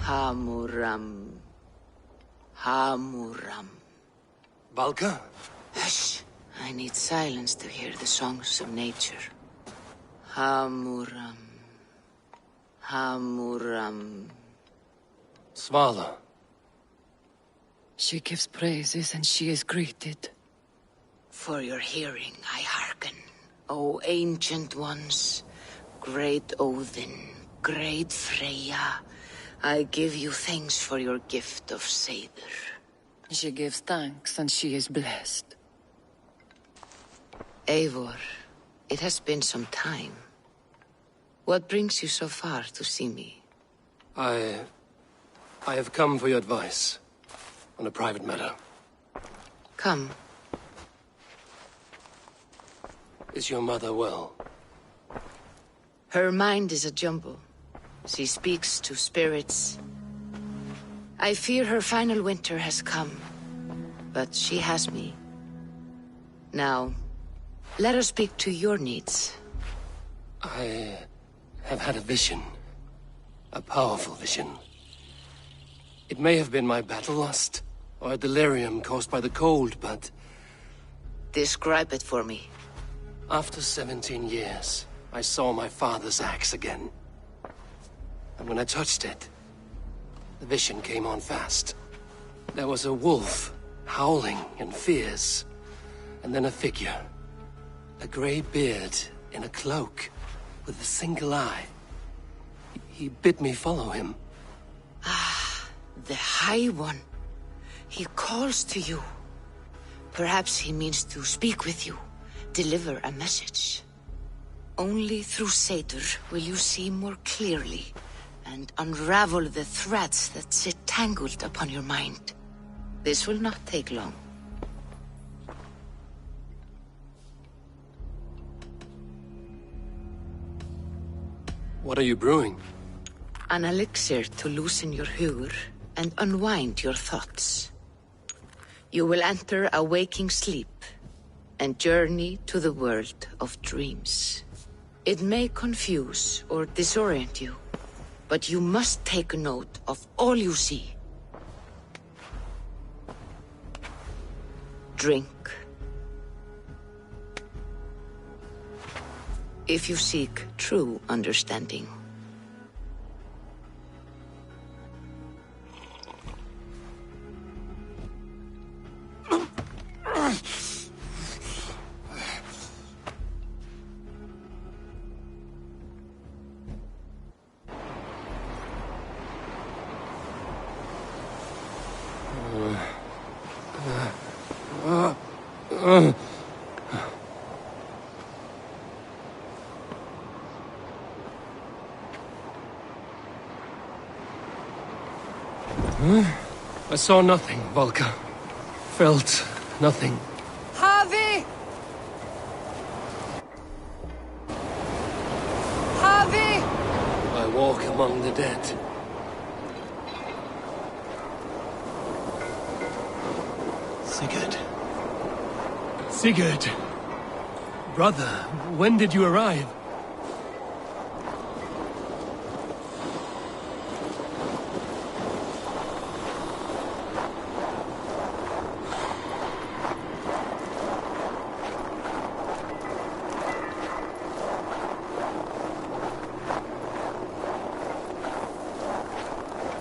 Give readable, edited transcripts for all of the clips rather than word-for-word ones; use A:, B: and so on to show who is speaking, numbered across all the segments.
A: Hamuram. Hamuram.
B: Valka?
A: Hush. I need silence to hear the songs of nature. Hamuram. Hamuram.
B: Svala.
C: She gives praises and she is greeted.
A: For your hearing I hearken, O ancient ones, great Odin, great Freya. I give you thanks for your gift of Seiður.
C: She gives thanks and she is blessed.
A: Eivor, it has been some time. What brings you so far to see me?
B: I have come for your advice on a private matter.
A: Come.
B: Is your mother well?
A: Her mind is a jumble. She speaks to spirits. I fear her final winter has come, but she has me. Now, let us speak to your needs.
B: I have had a vision. A powerful vision. It may have been my battle lust, or a delirium caused by the cold, but...
A: Describe it for me.
B: After 17 years, I saw my father's axe again. And when I touched it, the vision came on fast. There was a wolf, howling and fierce, and then a figure. A grey beard in a cloak, with a single eye. He bid me follow him.
A: Ah, the High One. He calls to you. Perhaps he means to speak with you, deliver a message. Only through Seiður will you see more clearly and unravel the threads that sit tangled upon your mind. This will not take long.
B: What are you brewing?
A: An elixir to loosen your hugur and unwind your thoughts. You will enter a waking sleep and journey to the world of dreams. It may confuse or disorient you, but you must take note of all you see. Drink. If you seek true understanding.
B: I saw nothing, Valka. Felt nothing.
C: Havi! Havi!
B: I walk among the dead. Sigurd. Sigurd! Brother, when did you arrive?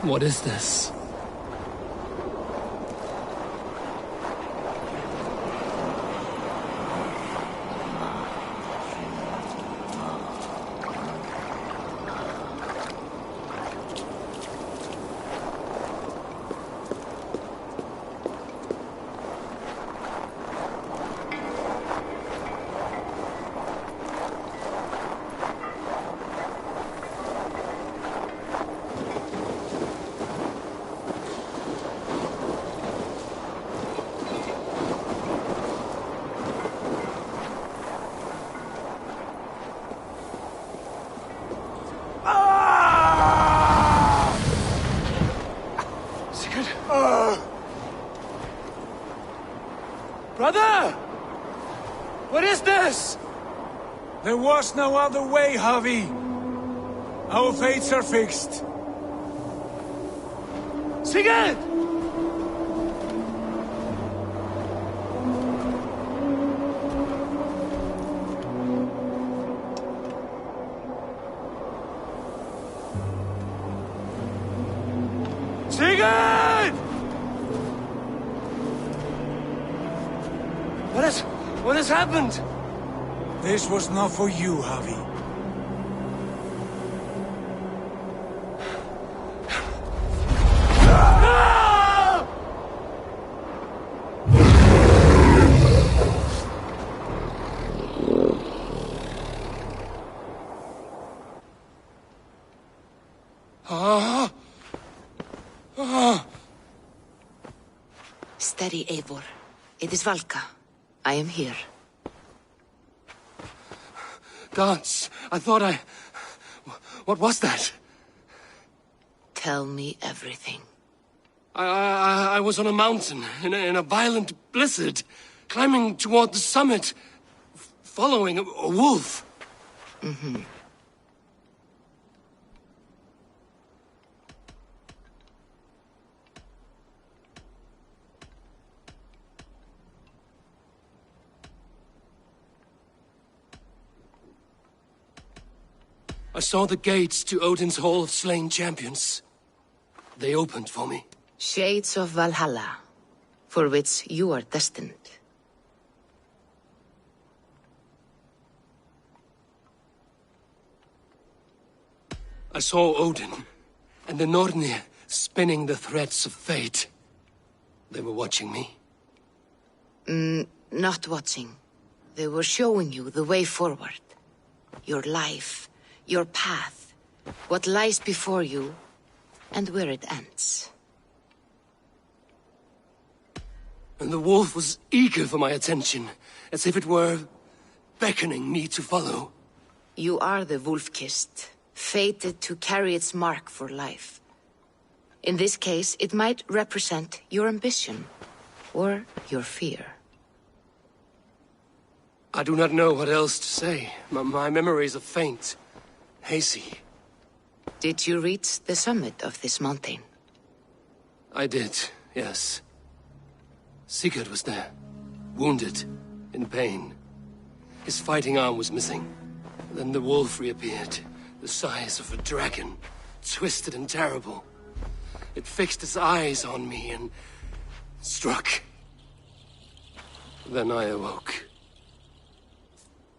B: What is this? Brother! What is this?
D: There was no other way, Javi. Our fates are fixed.
B: Sigurd!
D: Sigurd!
B: What has happened?
D: This was not for you, Javi.
A: Steady, Eivor. It is Valka. I am here.
B: Gods, I thought I... What was that?
A: Tell me everything.
B: I was on a mountain in a violent blizzard, climbing toward the summit, following a wolf.
A: Mm-hmm.
B: I saw the gates to Odin's Hall of Slain Champions. They opened for me.
A: Shades of Valhalla, for which you are destined.
B: I saw Odin and the Nornir spinning the threads of fate. They were watching me.
A: Not watching. They were showing you the way forward. Your life, your path, what lies before you, and where it ends.
B: And the wolf was eager for my attention, as if it were beckoning me to follow.
A: You are the wolf-kissed, fated to carry its mark for life. In this case, it might represent your ambition, or your fear.
B: I do not know what else to say. My memories are faint, hazy.
A: Did you reach the summit of this mountain?
B: I did, yes. Sigurd was there, wounded, in pain. His fighting arm was missing. Then the wolf reappeared, the size of a dragon, twisted and terrible. It fixed its eyes on me and struck. Then I awoke.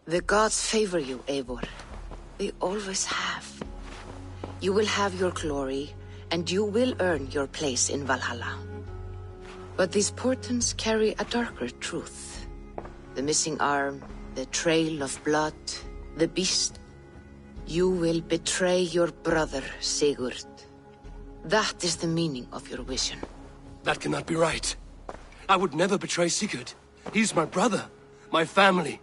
A: The gods favor you, Eivor. They always have. You will have your glory, and you will earn your place in Valhalla. But these portents carry a darker truth. The missing arm, the trail of blood, the beast. You will betray your brother, Sigurd. That is the meaning of your vision.
B: That cannot be right. I would never betray Sigurd. He's my brother, my family.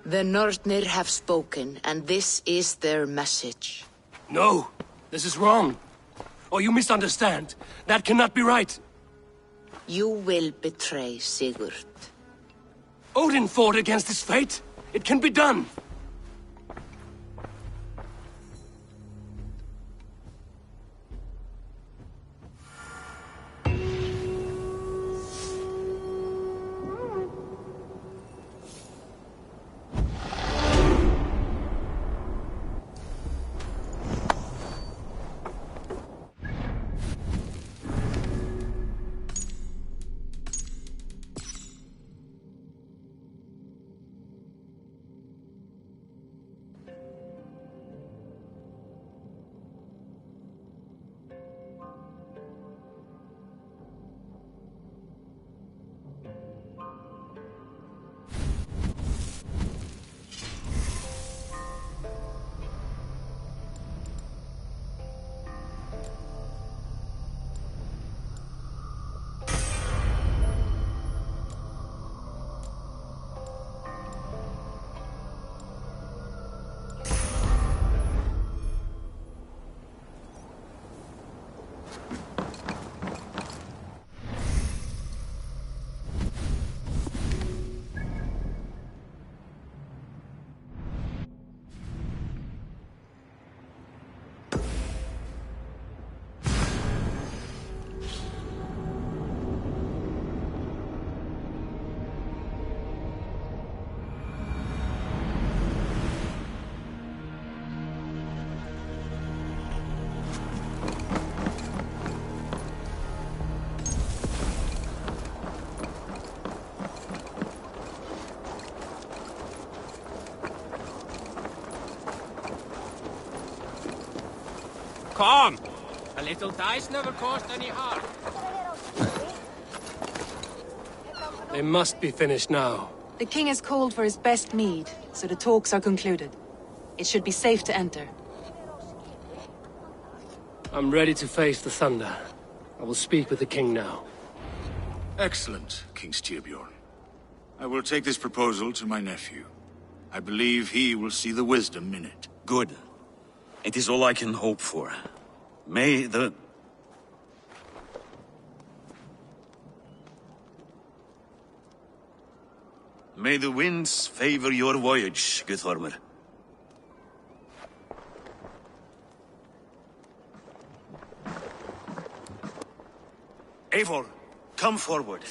A: The Nornir have spoken, and this is their message.
B: No, this is wrong. Or you misunderstand. That cannot be right.
A: You will betray Sigurd.
B: Odin fought against his fate. It can be done.
E: Come! A little dice never caused any harm.
B: They must be finished now.
F: The king has called for his best mead, so the talks are concluded. It should be safe to enter.
B: I'm ready to face the thunder. I will speak with the king now.
D: Excellent, King Styrbjorn. I will take this proposal to my nephew. I believe he will see the wisdom in it.
G: Good. It is all I can hope for. May the... May the winds favor your voyage, Guthormer. Eivor, come forward,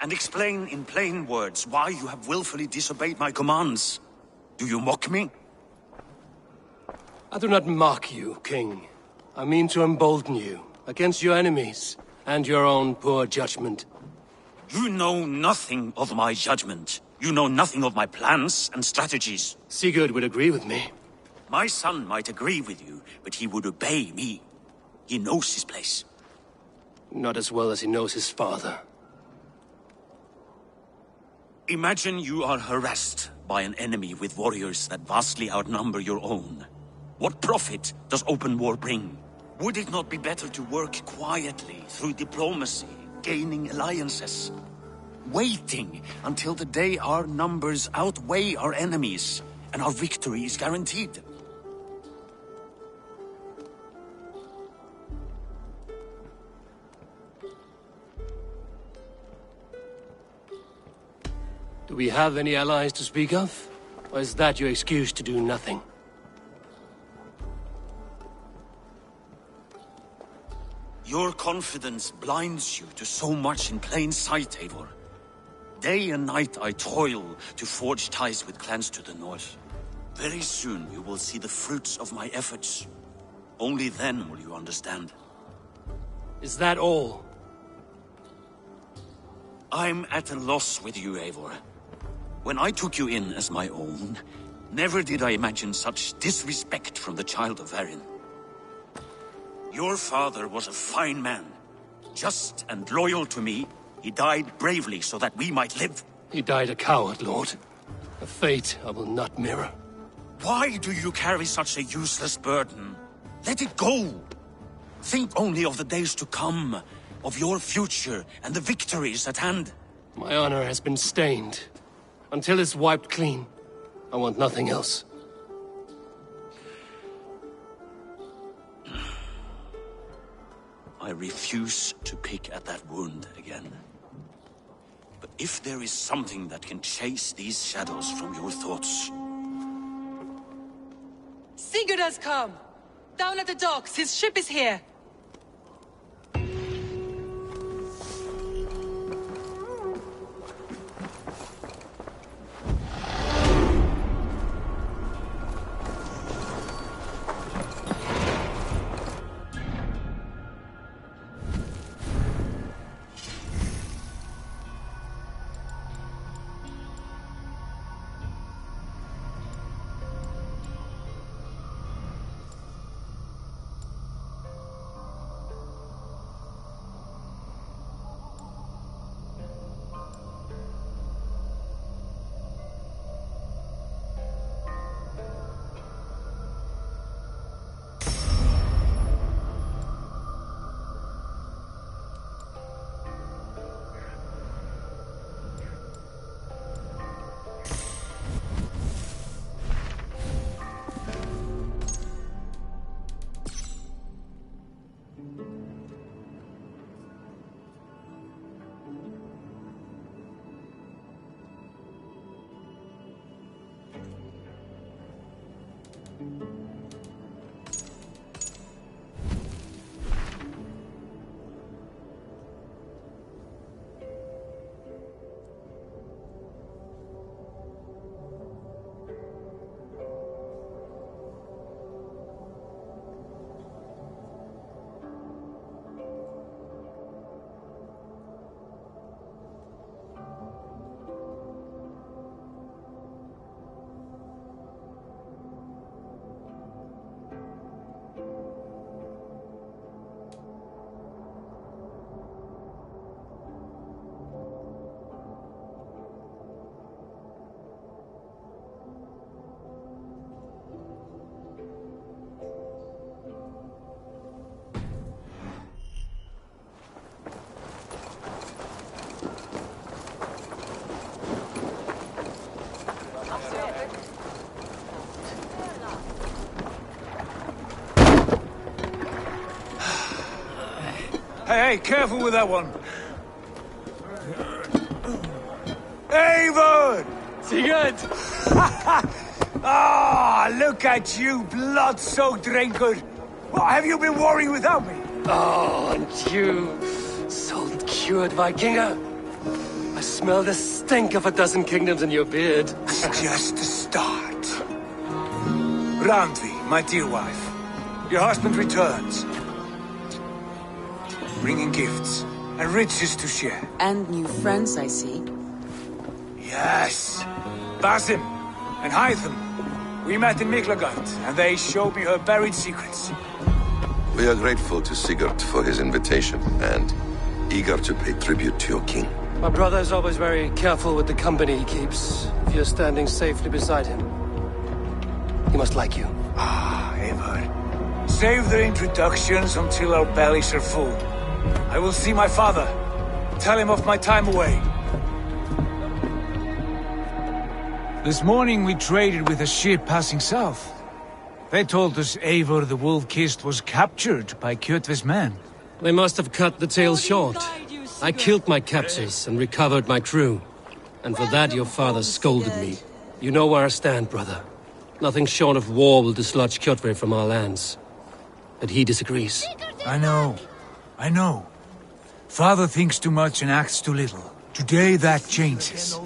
G: and explain in plain words why you have willfully disobeyed my commands. Do you mock me?
B: I do not mock you, King. I mean to embolden you against your enemies and your own poor judgment.
G: You know nothing of my judgment. You know nothing of my plans and strategies.
B: Sigurd would agree with me.
G: My son might agree with you, but he would obey me. He knows his place.
B: Not as well as he knows his father.
G: Imagine you are harassed by an enemy with warriors that vastly outnumber your own. What profit does open war bring? Would it not be better to work quietly through diplomacy, gaining alliances? Waiting until the day our numbers outweigh our enemies and our victory is guaranteed.
B: Do we have any allies to speak of? Or is that your excuse to do nothing?
G: Your confidence blinds you to so much in plain sight, Eivor. Day and night I toil to forge ties with clans to the north. Very soon you will see the fruits of my efforts. Only then will you understand.
B: Is that all?
G: I'm at a loss with you, Eivor. When I took you in as my own, never did I imagine such disrespect from the child of Varin. Your father was a fine man. Just and loyal to me, he died bravely so that we might live.
B: He died a coward, Lord. A fate I will not mirror.
G: Why do you carry such a useless burden? Let it go! Think only of the days to come, of your future and the victories at hand.
B: My honor has been stained. Until it's wiped clean, I want nothing else.
G: I refuse to pick at that wound again. But if there is something that can chase these shadows from your thoughts...
F: Sigurd has come! Down at the docks, his ship is here!
H: Hey, careful with that one. Eivor!
B: Sigurd!
H: Ah, look at you, blood-soaked drinker. What, have you been warring without me?
B: Oh, and you, salt-cured Vikinger. I smell the stink of a dozen kingdoms in your beard.
H: It's just the start. Randvi, my dear wife, your husband returns. Bringing gifts and riches to share.
F: And new friends, I see.
H: Yes. Basim and Hytham. We met in Miklagard, and they showed me her buried secrets.
I: We are grateful to Sigurd for his invitation, and eager to pay tribute to your king.
B: My brother is always very careful with the company he keeps. If you're standing safely beside him, he must like you.
H: Ah, Eivor. Save the introductions until our bellies are full. I will see my father. Tell him of my time away. This morning we traded with a ship passing south. They told us Eivor the Wolf-Kissed was captured by Kjotve's men.
B: They must have cut the tale short. I killed my captors and recovered my crew. And for that your father scolded me. You know where I stand, brother. Nothing short of war will dislodge Kjotve from our lands. But he disagrees.
H: I know. Father thinks too much and acts too little. Today that changes.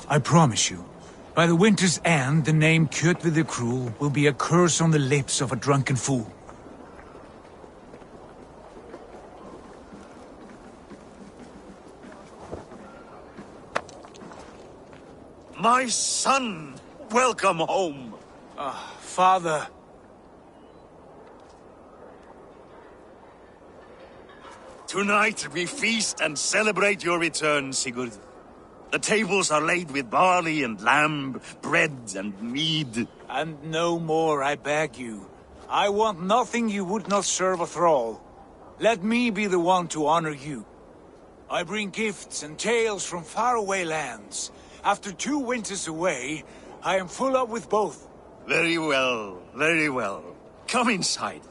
H: I promise you. By the winter's end, the name Kjotve the Cruel will be a curse on the lips of a drunken fool.
G: My son! Welcome home!
H: Father.
G: Tonight we feast and celebrate your return, Sigurd. The tables are laid with barley and lamb, bread and mead.
H: And no more, I beg you. I want nothing you would not serve a thrall. Let me be the one to honor you. I bring gifts and tales from faraway lands. After 2 winters away, I am full up with both.
G: Very well, very well. Come inside.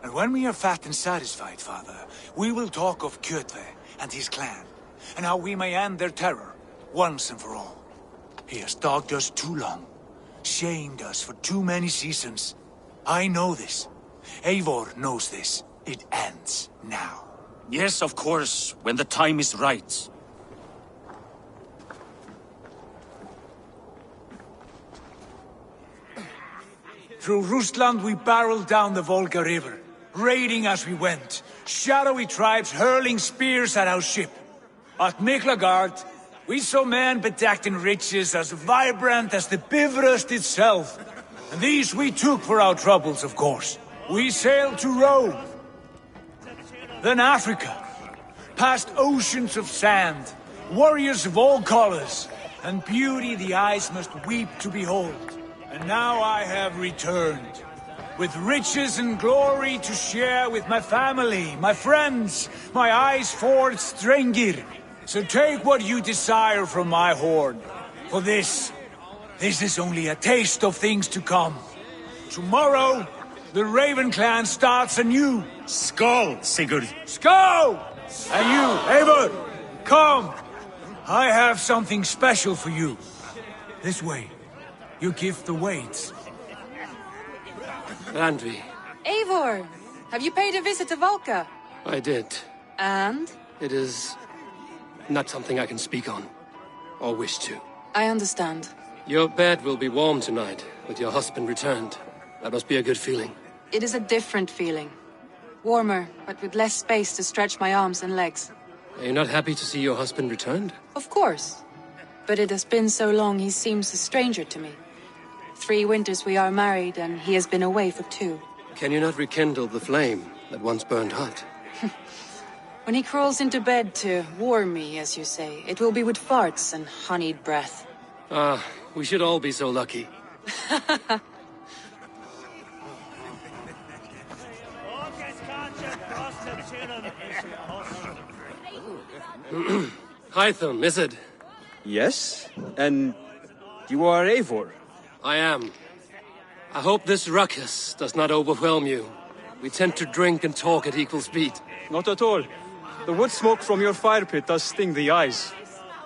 H: And when we are fat and satisfied, Father, we will talk of Kjotve and his clan, and how we may end their terror, once and for all. He has dogged us too long, shamed us for too many seasons. I know this. Eivor knows this. It ends now.
G: Yes, of course, when the time is right.
H: Through Rusland we barreled down the Volga River, raiding as we went, shadowy tribes hurling spears at our ship. At Miklagard, we saw men bedecked in riches as vibrant as the Bifrost itself. And these we took for our troubles, of course. We sailed to Rome, then Africa, past oceans of sand, warriors of all colors, and beauty the eyes must weep to behold. And now I have returned, with riches and glory to share with my family, my friends, my eyes-forged Strengir. So take what you desire from my hoard. For this is only a taste of things to come. Tomorrow, the Raven clan starts anew.
G: Skål, Sigurd.
H: Skål! And you, Eivor, come. I have something special for you. This way. Your gift awaits.
B: Randvi,
F: Eivor! Have you paid a visit to Valka?
B: I did.
F: And?
B: It is not something I can speak on, or wish to.
F: I understand.
B: Your bed will be warm tonight, with your husband returned. That must be a good feeling.
F: It is a different feeling. Warmer, but with less space to stretch my arms and legs.
B: Are you not happy to see your husband returned?
F: Of course. But it has been so long he seems a stranger to me. 3 winters we are married, and he has been away for 2.
B: Can you not rekindle the flame that once burned hot?
F: When he crawls into bed to warm me, as you say, it will be with farts and honeyed breath.
B: Ah, we should all be so lucky. Hytham, is it?
J: Yes? And you are Eivor?
B: I am. I hope this ruckus does not overwhelm you. We tend to drink and talk at equal speed.
J: Not at all. The wood smoke from your fire pit does sting the eyes,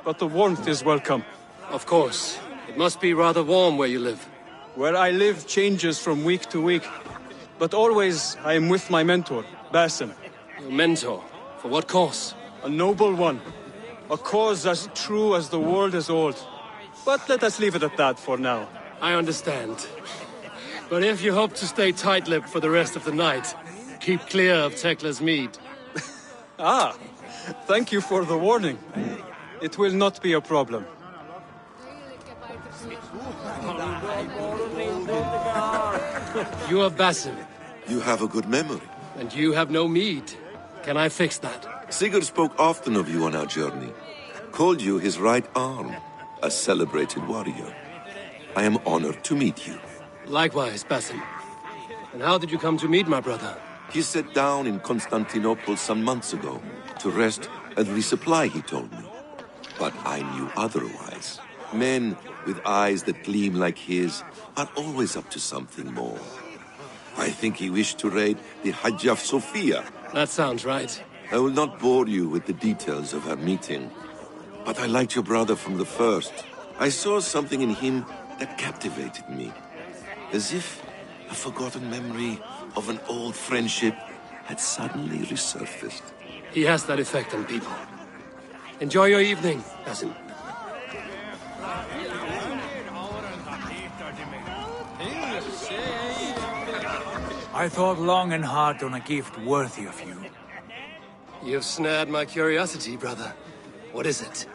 J: but the warmth is welcome.
B: Of course. It must be rather warm where you live.
J: Where I live changes from week to week, but always I am with my mentor, Basim.
B: Your mentor? For what cause?
J: A noble one. A cause as true as the world is old. But let us leave it at that for now.
B: I understand. But if you hope to stay tight-lipped for the rest of the night, keep clear of Tekla's mead.
J: Ah, thank you for the warning. It will not be a problem.
B: You are Basim.
I: You have a good memory.
B: And you have no mead. Can I fix that?
I: Sigurd spoke often of you on our journey. Called you his right arm, a celebrated warrior. I am honored to meet you.
B: Likewise, Basim. And how did you come to meet my brother?
I: He sat down in Constantinople some months ago to rest and resupply, he told me. But I knew otherwise. Men with eyes that gleam like his are always up to something more. I think he wished to raid the Hagia Sophia.
B: That sounds right.
I: I will not bore you with the details of our meeting. But I liked your brother from the first. I saw something in him that captivated me. As if a forgotten memory of an old friendship had suddenly resurfaced.
B: He has that effect on people. Enjoy your evening, Basim.
H: I thought long and hard on a gift worthy of you.
B: You've snared my curiosity, brother. What is it?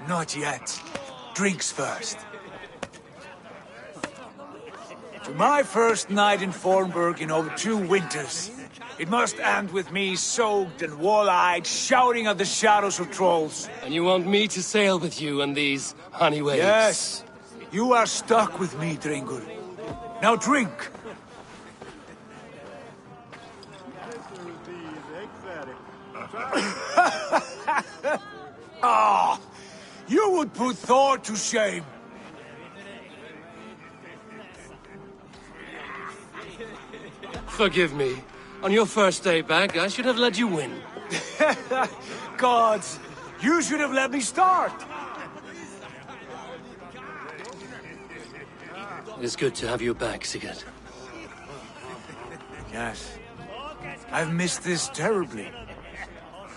H: Not yet. Drinks first. To my first night in Fornburg in over 2 winters. It must end with me soaked and wall-eyed, shouting at the shadows of trolls.
B: And you want me to sail with you on these honey waves?
H: Yes. You are stuck with me, Dringur. Now drink. Ah, you would put Thor to shame.
B: Forgive me. On your first day back, I should have let you win.
H: Gods, you should have let me start.
B: It is good to have you back, Sigurd.
H: Yes. I've missed this terribly.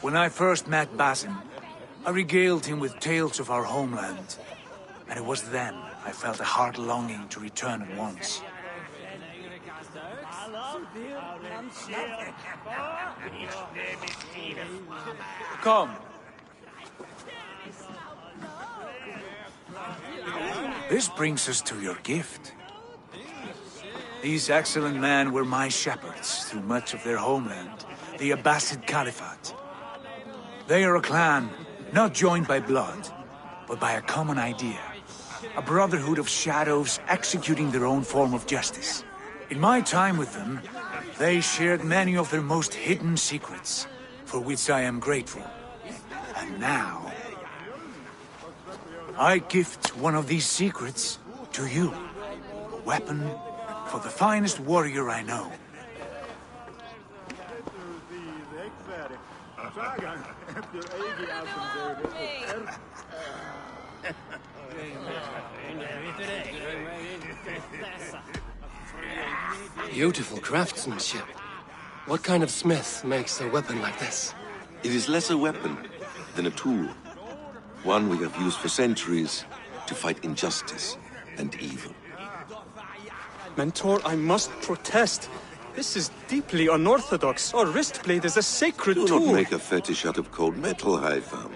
H: When I first met Basim, I regaled him with tales of our homeland. And it was then I felt a heart longing to return at once. Come. This brings us to your gift. These excellent men were my shepherds through much of their homeland, the Abbasid Caliphate. They are a clan, not joined by blood, but by a common idea. A brotherhood of shadows executing their own form of justice. In my time with them, they shared many of their most hidden secrets, for which I am grateful. And now, I gift one of these secrets to you. A weapon for the finest warrior I know.
B: Beautiful craftsmanship. What kind of smith makes a weapon like this?
I: It is less a weapon than a tool. One we have used for centuries to fight injustice and evil.
J: Mentor, I must protest. This is deeply unorthodox. Our wrist blade is a sacred tool.
I: Do not make a fetish out of cold metal, Haitham.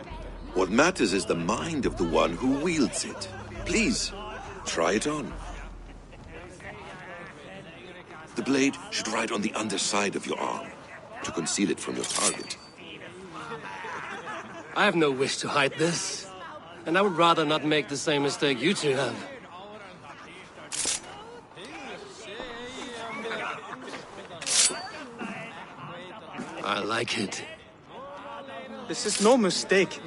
I: What matters is the mind of the one who wields it. Please, try it on. The blade should ride on the underside of your arm, to conceal it from your target.
B: I have no wish to hide this, and I would rather not make the same mistake you two have. I like it.
J: This is no mistake.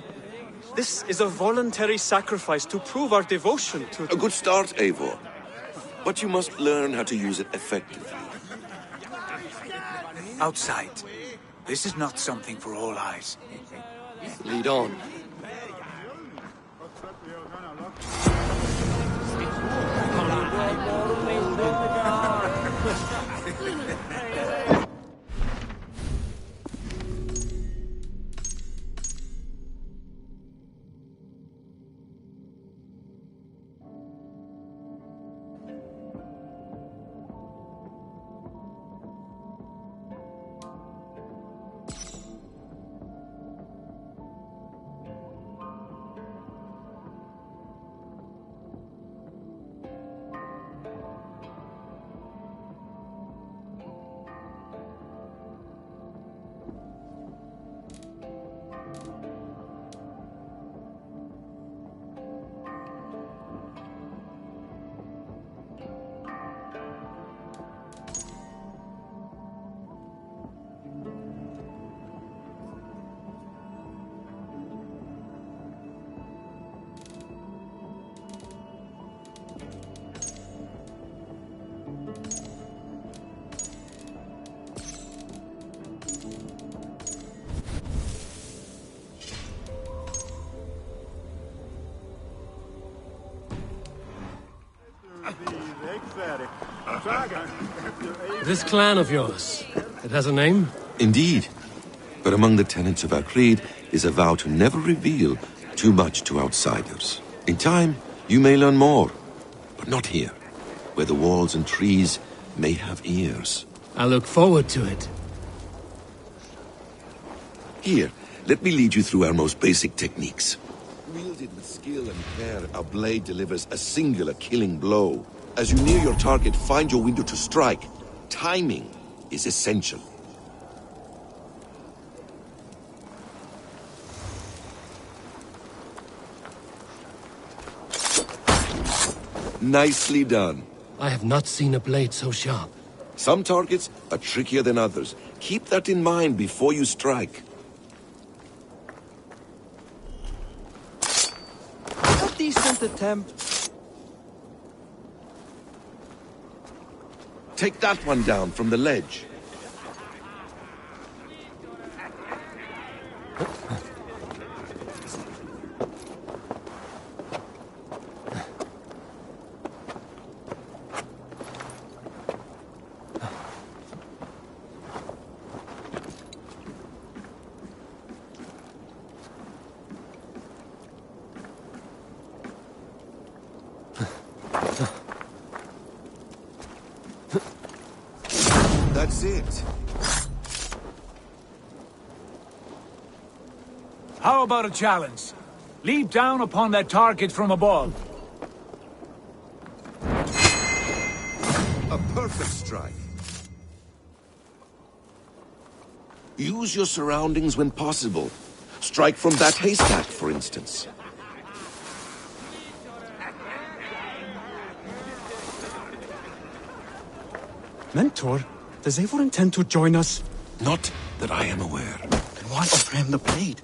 J: This is a voluntary sacrifice to prove our devotion to...
I: A good start, Eivor. But you must learn how to use it effectively.
H: Outside. This is not something for all eyes.
B: Lead on. This clan of yours, it has a name?
I: Indeed. But among the tenets of our creed is a vow to never reveal too much to outsiders. In time, you may learn more, but not here, where the walls and trees may have ears.
B: I look forward to it.
I: Here, let me lead you through our most basic techniques. Wielded with skill and care, our blade delivers a singular killing blow. As you near your target, find your window to strike. Timing is essential. Nicely done.
B: I have not seen a blade so sharp.
I: Some targets are trickier than others. Keep that in mind before you strike.
J: A decent attempt.
I: Take that one down from the ledge. That's it.
H: How about a challenge? Leap down upon that target from above.
I: A perfect strike. Use your surroundings when possible. Strike from that haystack, for instance.
J: Mentor, does Eivor intend to join us?
I: Not that I am aware.
J: Then why offer him the blade?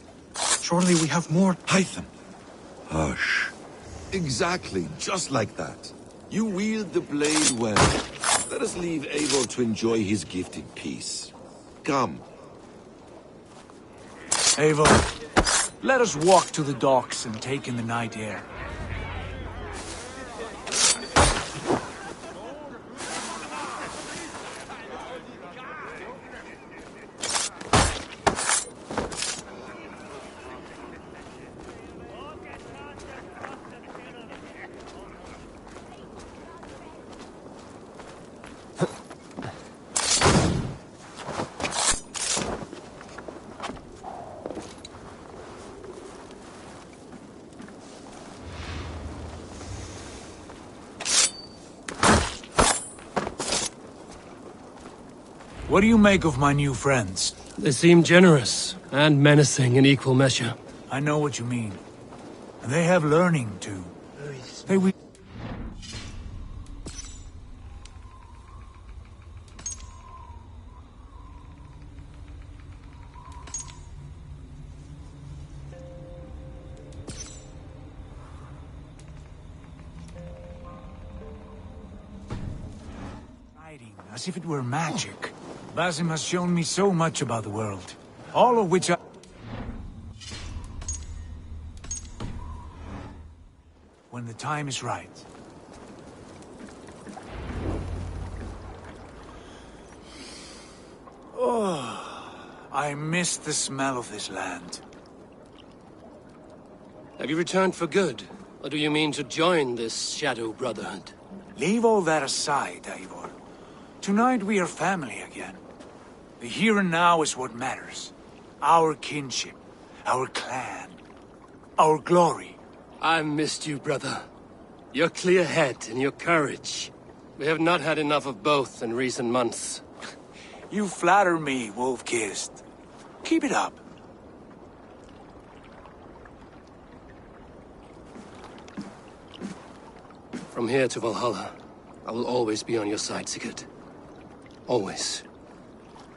J: Surely we have more.
I: Hytham. Hush. Exactly, just like that. You wield the blade well. Let us leave Eivor to enjoy his gift in peace. Come.
H: Eivor, let us walk to the docks and take in the night air. What do you make of my new friends?
B: They seem generous and menacing in equal measure.
H: I know what you mean. And they have learning, too. They will... As if it were magic. Basim has shown me so much about the world, all of which I... When the time is right. Oh, I miss the smell of this land.
B: Have you returned for good? Or do you mean to join this Shadow Brotherhood?
H: Leave all that aside, Eivor. Tonight we are family again. The here and now is what matters. Our kinship, our clan, our glory.
B: I've missed you, brother. Your clear head and your courage. We have not had enough of both in recent months.
H: You flatter me, Wolf-Kissed. Keep it up.
B: From here to Valhalla, I will always be on your side, Sigurd. Always.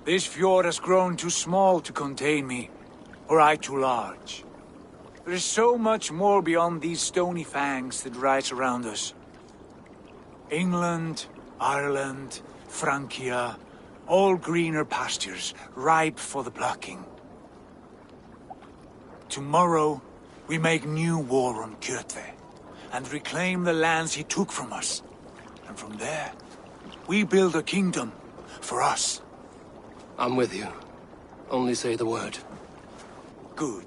H: This fjord has grown too small to contain me, or I too large. There is so much more beyond these stony fangs that rise around us. England, Ireland, Francia, all greener pastures, ripe for the plucking. Tomorrow, we make new war on Kjotve, and reclaim the lands he took from us. And from there, we build a kingdom for us.
B: I'm with you. Only say the word.
H: Good.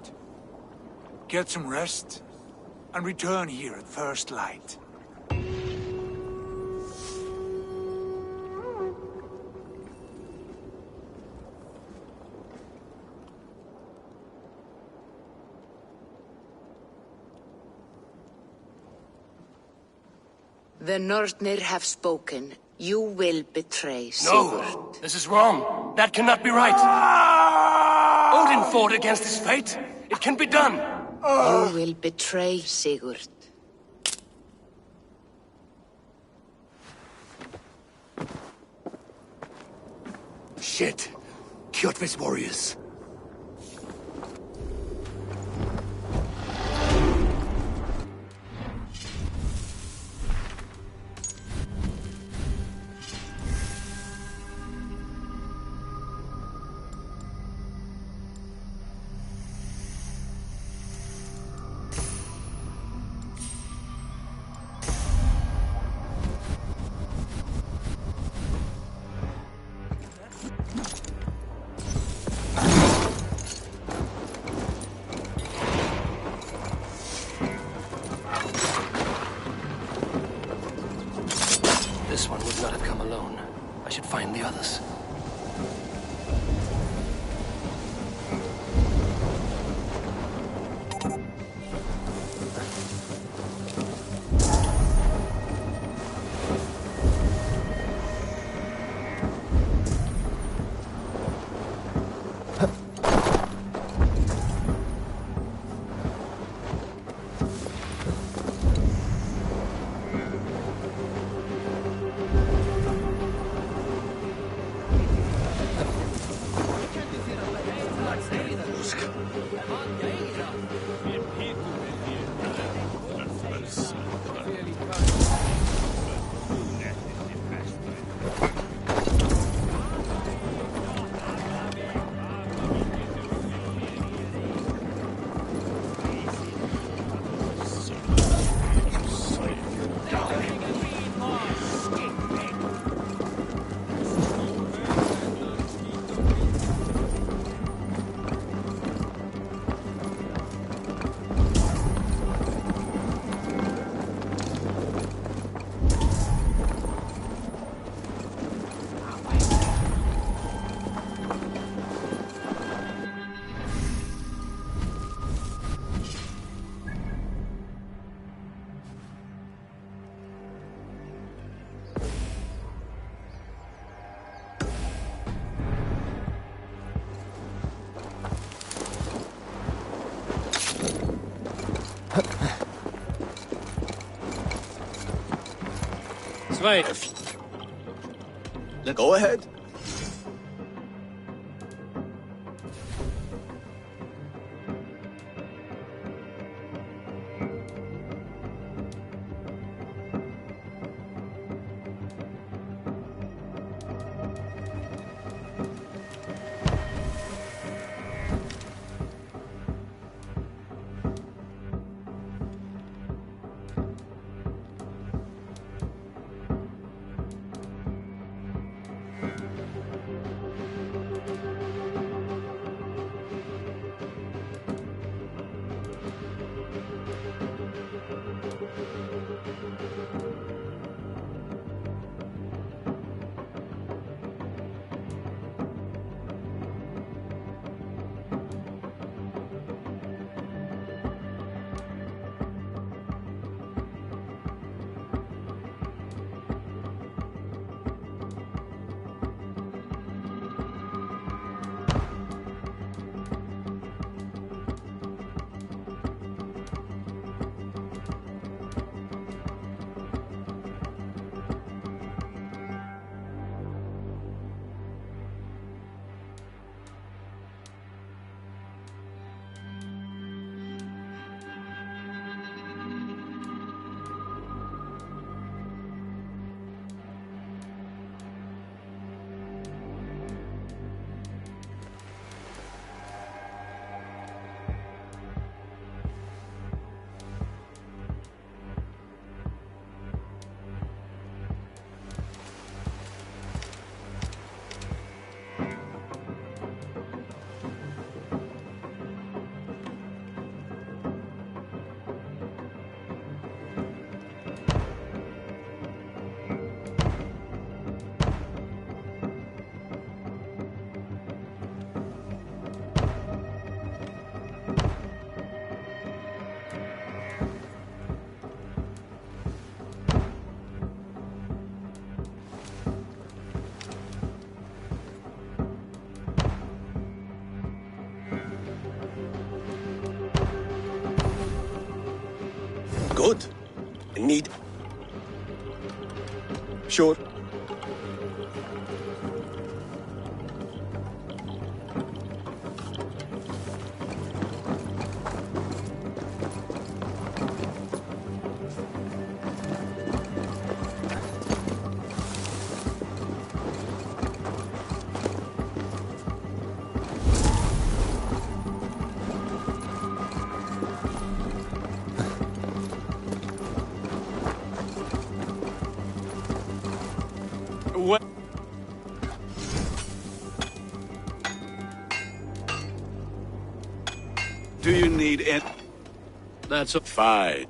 H: Get some rest, and return here at first light.
A: The Nornir have spoken. You will betray Sigurd.
B: No! This is wrong! That cannot be right! Odin fought against his fate! It can be done!
A: You will betray Sigurd.
B: Shit! Kjotve's warriors. This one would not have come alone. I should find the others. Right.
K: Go ahead.
B: need...
J: Sure. What?
D: Do you need it?
B: That's a...
D: Fine.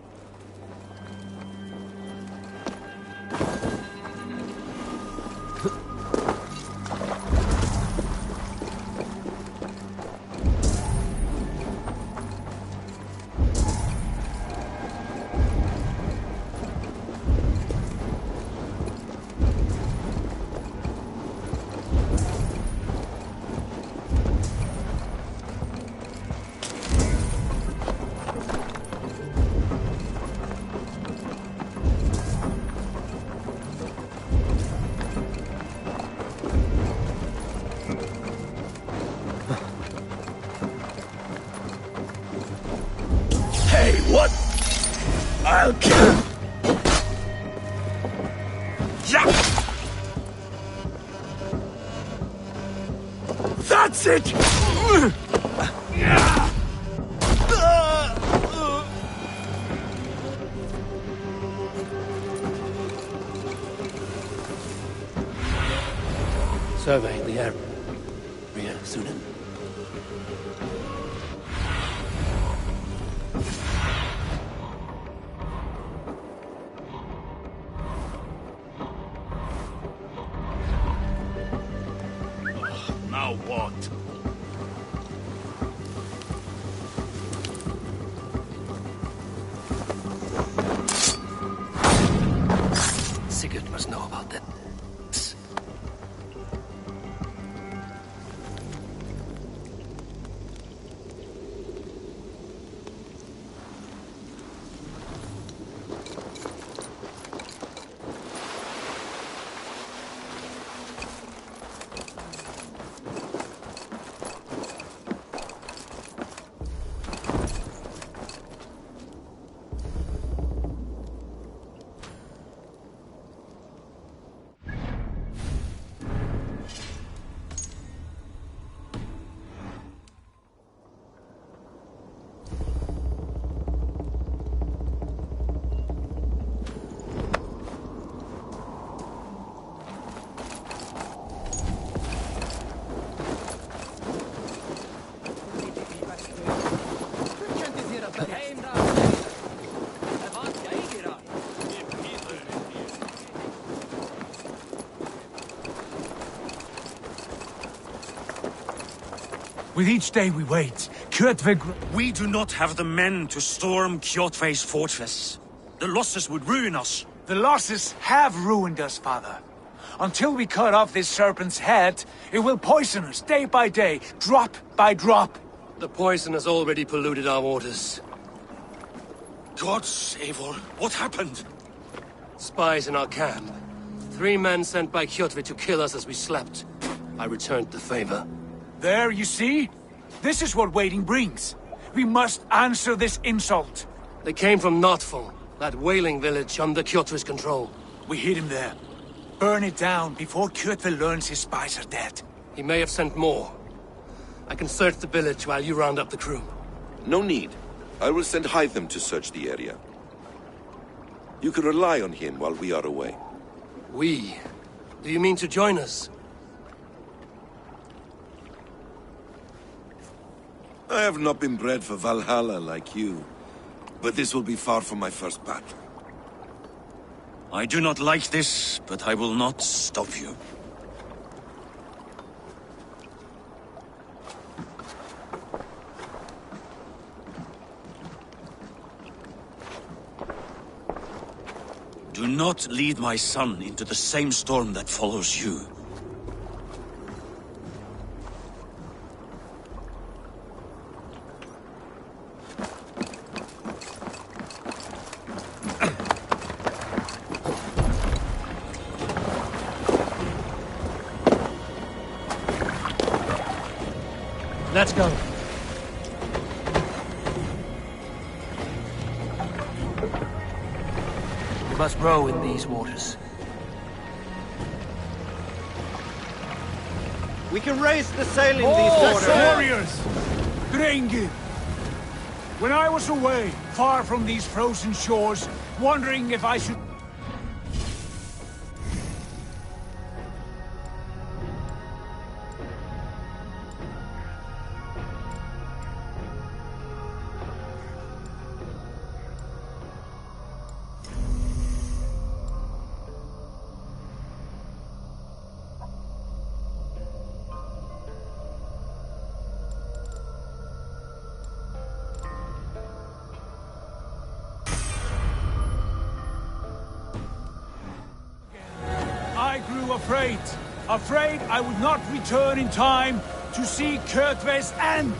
G: Hey, what? I'll kill. Yeah. That's it.
B: Survey the area, student.
G: Now what?
B: Sigurd must know about this.
H: With each day we wait, Kjotve...
G: We do not have the men to storm Kjotve's fortress. The losses would ruin us.
H: The losses have ruined us, father. Until we cut off this serpent's head, it will poison us day by day, drop by drop.
B: The poison has already polluted our waters.
G: Gods, Eivor, what happened?
B: Spies in our camp. 3 men sent by Kjotve to kill us as we slept. I returned the favor.
H: There, you see? This is what waiting brings. We must answer this insult.
B: They came from Notful, that whaling village under Kjotve's control.
H: We hid him there. Burn it down before Kjotve learns his spies are dead.
B: He may have sent more. I can search the village while you round up the crew.
I: No need. I will send Hytham to search the area. You can rely on him while we are away.
B: We? Do you mean to join us?
I: I have not been bred for Valhalla like you, but this will be far from my first battle.
G: I do not like this, but I will not stop you. Do not lead my son into the same storm that follows you.
E: Let's go. We must row in these waters.
J: We can raise the sail in these waters.
H: Warriors! Drengi! When I was away, far from these frozen shores, wondering if I should... I grew afraid. Afraid I would not return in time to see Kjotve's end.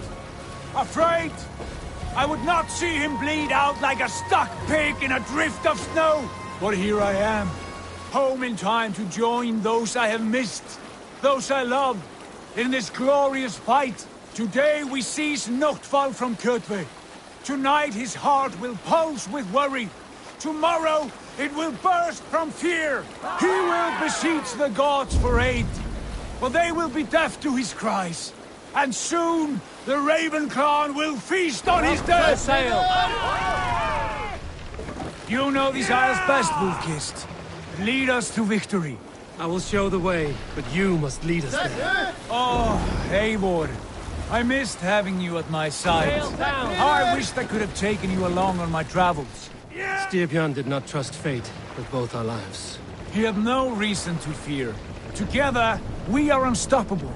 H: Afraid I would not see him bleed out like a stuck pig in a drift of snow. But here I am, home in time to join those I have missed, those I love, in this glorious fight. Today we seize Noktval from Kjotve. Tonight his heart will pulse with worry. Tomorrow it will burst from fear. He will beseech the gods for aid, but they will be deaf to his cries. And soon the Raven clan will feast on his death.
E: Sail.
H: You know these isles best, Wolf-Kissed. Lead us to victory.
E: I will show the way, but you must lead us there.
H: Oh, Eivor. I missed having you at my side.
E: Sail down.
H: How I wished I could have taken you along on my travels.
E: Styrbjörn did not trust fate with both our lives.
H: You have no reason to fear. Together, we are unstoppable.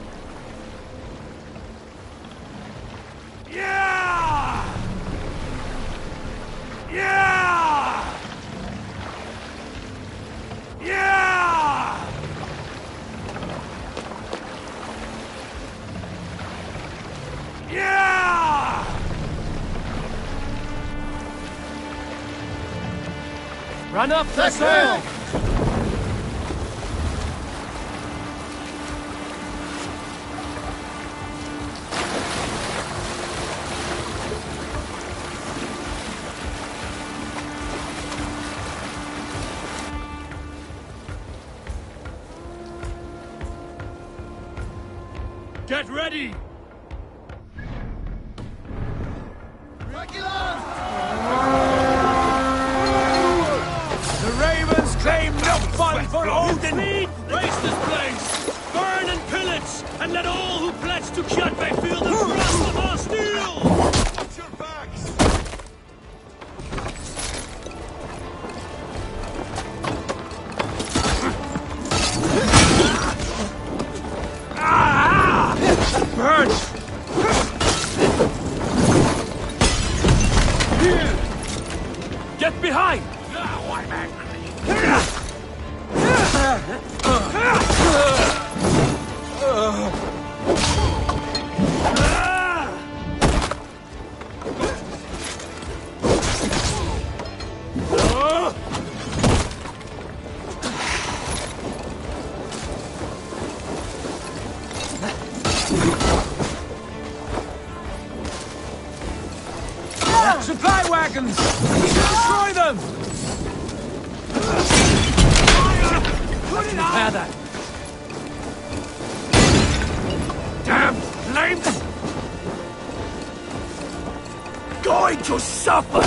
H: Yeah! Yeah! Yeah! Yeah!
E: Run up the sail!
H: Get ready! The Ravens claim Noktval for Odin!
G: Raise this place! Burn and pillage! And let all who pledge to Kjotve feel the thrust of our steel! Watch your backs!
H: Burn! Get behind!
G: Now I'm angry!
H: Supply wagons! Destroy them! Put it out! That. Damn flames! Going to suffer!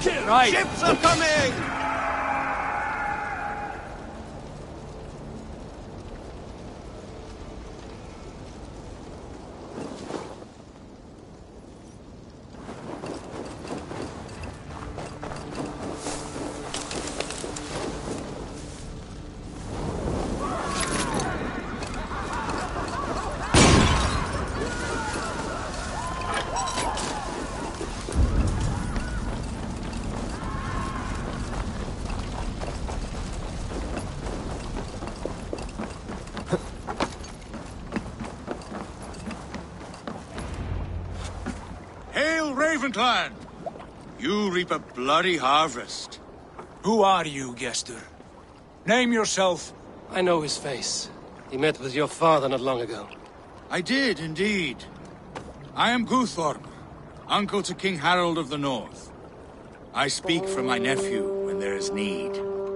B: Right.
I: Ships are coming!
D: Hail, Ravenclan! You reap a bloody harvest.
H: Who are you, Gester? Name yourself.
B: I know his face. He met with your father not long ago.
D: I did, indeed. I am Guthorm, uncle to King Harold of the North. I speak for my nephew when there is need.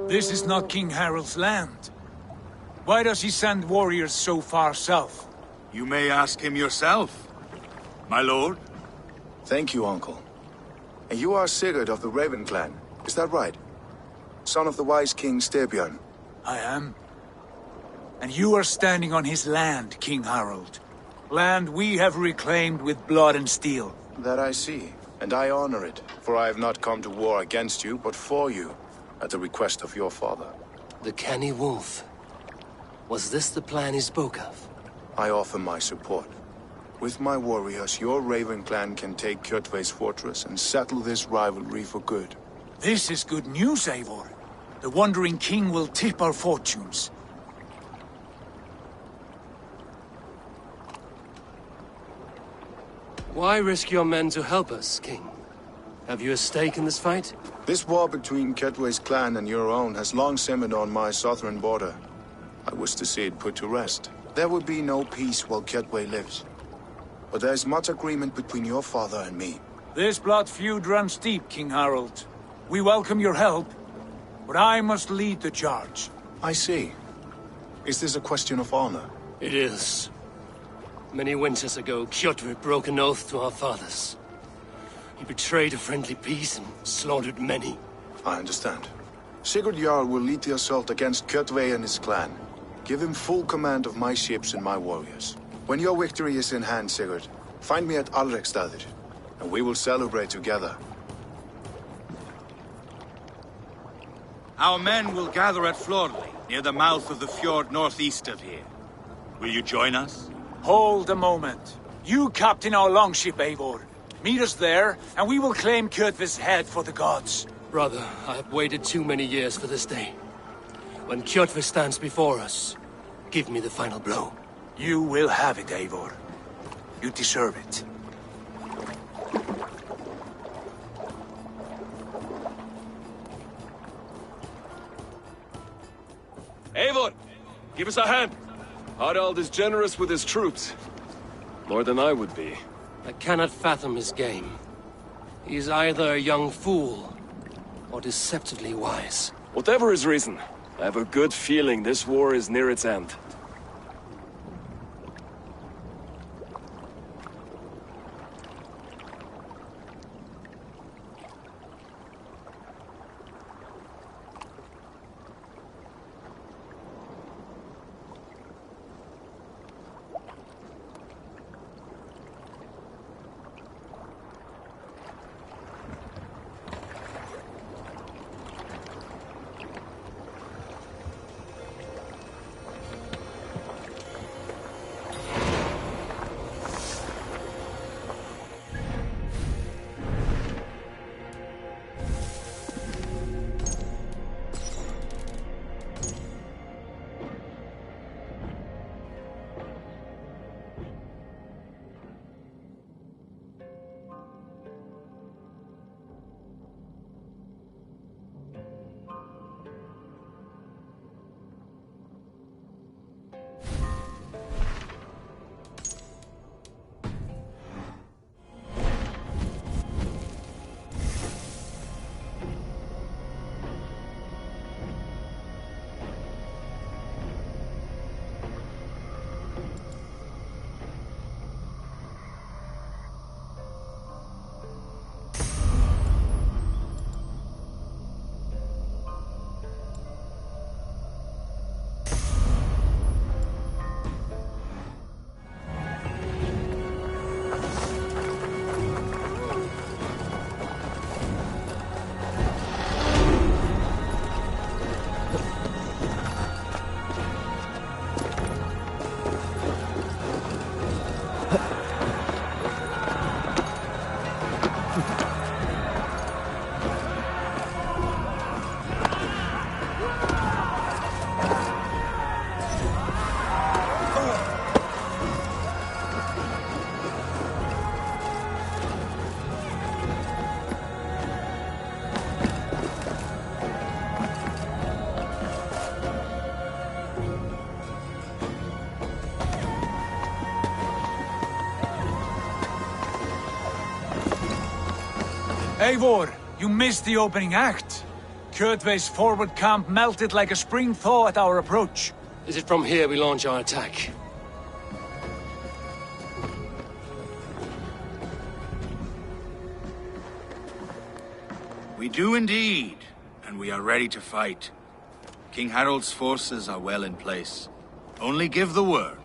H: This is not King Harold's land. Why does he send warriors so far south?
D: You may ask him yourself, my lord.
K: Thank you, uncle. And you are Sigurd of the Raven clan, is that right? Son of the wise King Styrbjörn.
H: I am. And you are standing on his land, King Harold. Land we have reclaimed with blood and steel.
K: That I see, and I honor it, for I have not come to war against you, but for you, at the request of your father.
B: The canny wolf. Was this the plan he spoke of?
K: I offer my support. With my warriors, your Raven clan can take Kjotve's fortress and settle this rivalry for good.
H: This is good news, Eivor. The Wandering King will tip our fortunes.
B: Why risk your men to help us, King? Have you a stake in this fight?
K: This war between Kjotve's clan and your own has long simmered on my southern border. I wish to see it put to rest. There will be no peace while Kjotve lives. But there is much agreement between your father and me.
H: This blood feud runs deep, King Harold. We welcome your help, but I must lead the charge.
K: I see. Is this a question of honor?
B: It is. Many winters ago, Kjotve broke an oath to our fathers. He betrayed a friendly peace and slaughtered many.
K: I understand. Sigurd Jarl will lead the assault against Kjotve and his clan. Give him full command of my ships and my warriors. When your victory is in hand, Sigurd, find me at Alrekstadir, and we will celebrate together.
D: Our men will gather at Florley, near the mouth of the fjord northeast of here. Will you join us?
H: Hold a moment. You captain our longship, Eivor. Meet us there, and we will claim Kjotve's head for the gods.
B: Brother, I have waited too many years for this day. When Kjotve stands before us, give me the final blow.
H: You will have it, Eivor. You deserve it.
L: Eivor! Give us a hand! Harald is generous with his troops. More than I would be.
B: I cannot fathom his game. He is either a young fool, or deceptively wise.
L: Whatever his reason, I have a good feeling this war is near its end.
H: Eivor, you missed the opening act. Kjotve's forward camp melted like a spring thaw at our approach.
B: Is it from here we launch our attack?
D: We do indeed, and we are ready to fight. King Harold's forces are well in place. Only give the word.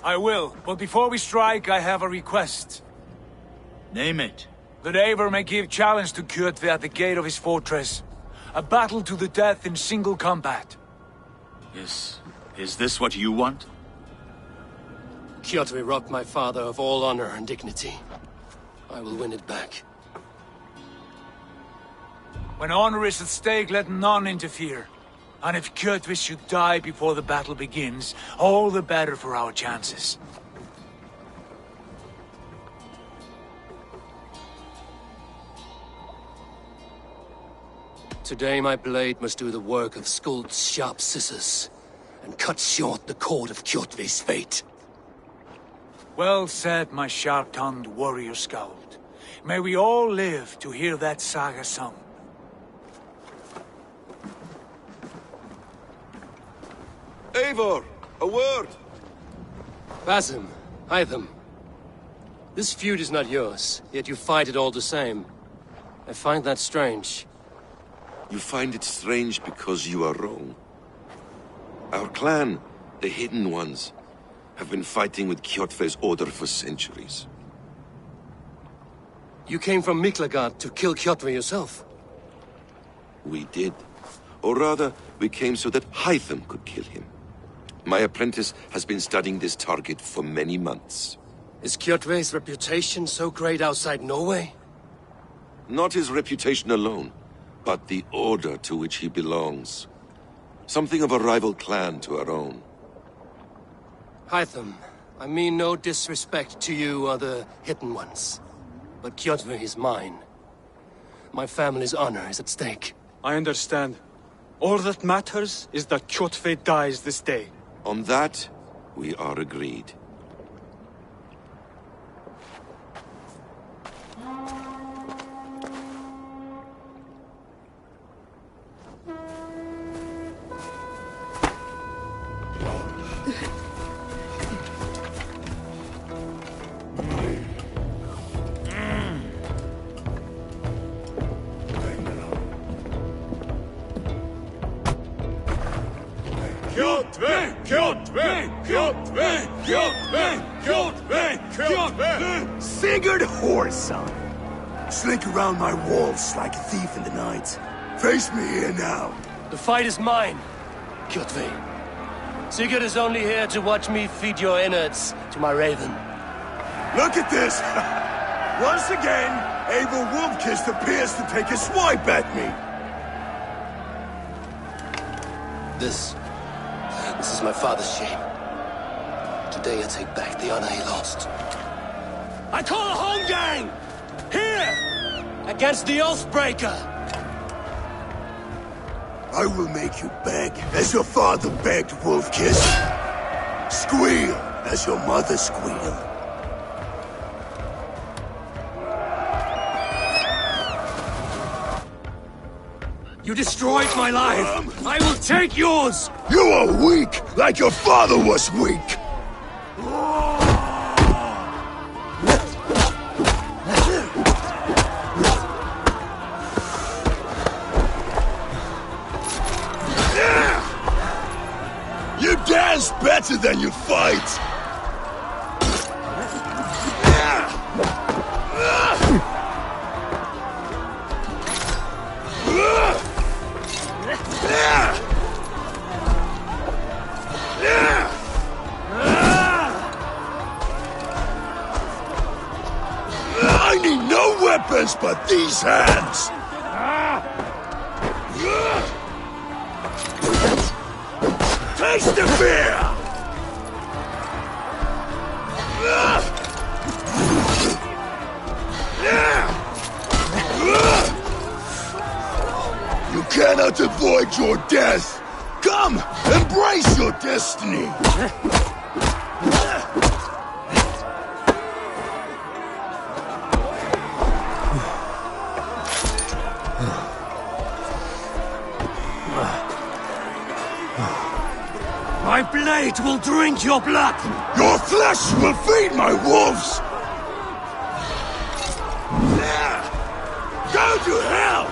H: I will, but before we strike, I have a request.
D: Name it.
H: That Eivor may give challenge to Kjotve at the gate of his fortress. A battle to the death in single combat.
D: Is this what you want?
B: Kjotve robbed my father of all honor and dignity. I will win it back.
H: When honor is at stake, let none interfere. And if Kjotve should die before the battle begins, all the better for our chances.
B: Today my blade must do the work of Skuld's sharp scissors, and cut short the cord of Kjotve's fate.
H: Well said, my sharp-tongued warrior Skald. May we all live to hear that saga sung.
I: Eivor, a word!
B: Basim, Hytham. This feud is not yours, yet you fight it all the same. I find that strange.
I: You find it strange because you are wrong. Our clan, the Hidden Ones, have been fighting with Kjotve's order for centuries.
B: You came from Miklagard to kill Kjotve yourself?
I: We did. Or rather, we came so that Hytham could kill him. My apprentice has been studying this target for many months.
B: Is Kjotve's reputation so great outside Norway?
I: Not his reputation alone, but the order to which he belongs. Something of a rival clan to our own.
B: Hytham, I mean no disrespect to you or the Hidden Ones, but Kjotve is mine. My family's honor is at stake.
J: I understand. All that matters is that Kjotve dies this day.
I: On that, we are agreed.
M: Sigurd Whoreson! Slink around my walls like a thief in the night. Face me here now.
B: The fight is mine, Kjotve. Sigurd is only here to watch me feed your innards to my raven.
M: Look at this! Once again, Eivor Wolfkist appears to take a swipe at me.
B: This is my father's shame. Today I take back the honor he lost. I call a home gang! Here! Against the Oathbreaker!
M: I will make you beg as your father begged, Wolfkiss. Squeal as your mother squealed.
B: You destroyed my life! I will take yours!
M: You are weak, like your father was weak! You dance better than you fight! I need no weapons but these hands! Taste the fear! You cannot avoid your death! Come! Embrace your destiny! My blade will drink your blood! Your flesh will feed my wolves! Go to hell!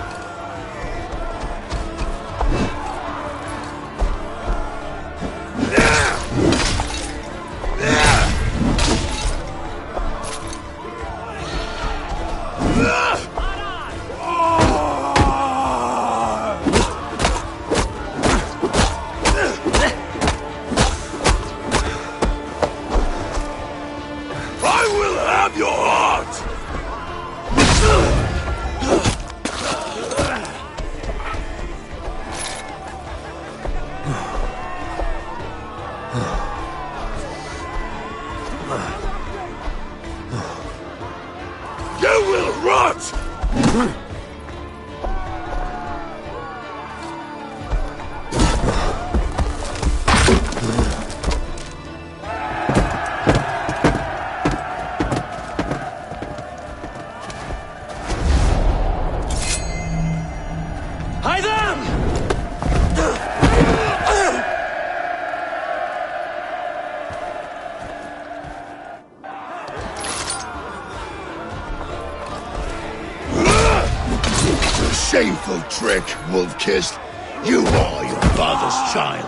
M: Shameful trick, wolf-kissed. You are your father's child.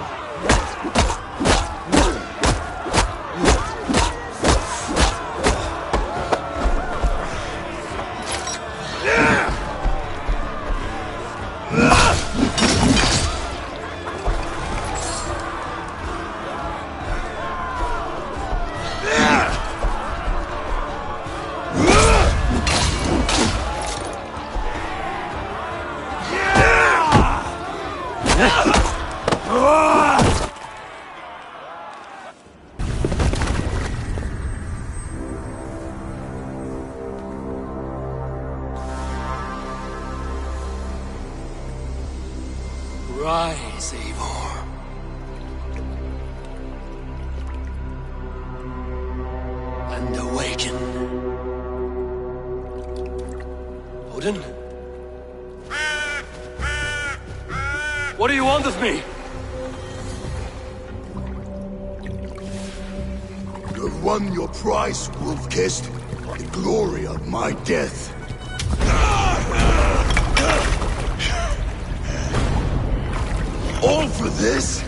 B: Rise, Eivor. And awaken. Odin? What do you want of me?
M: You have won your prize, wolf-kissed. The glory of my death. All for this?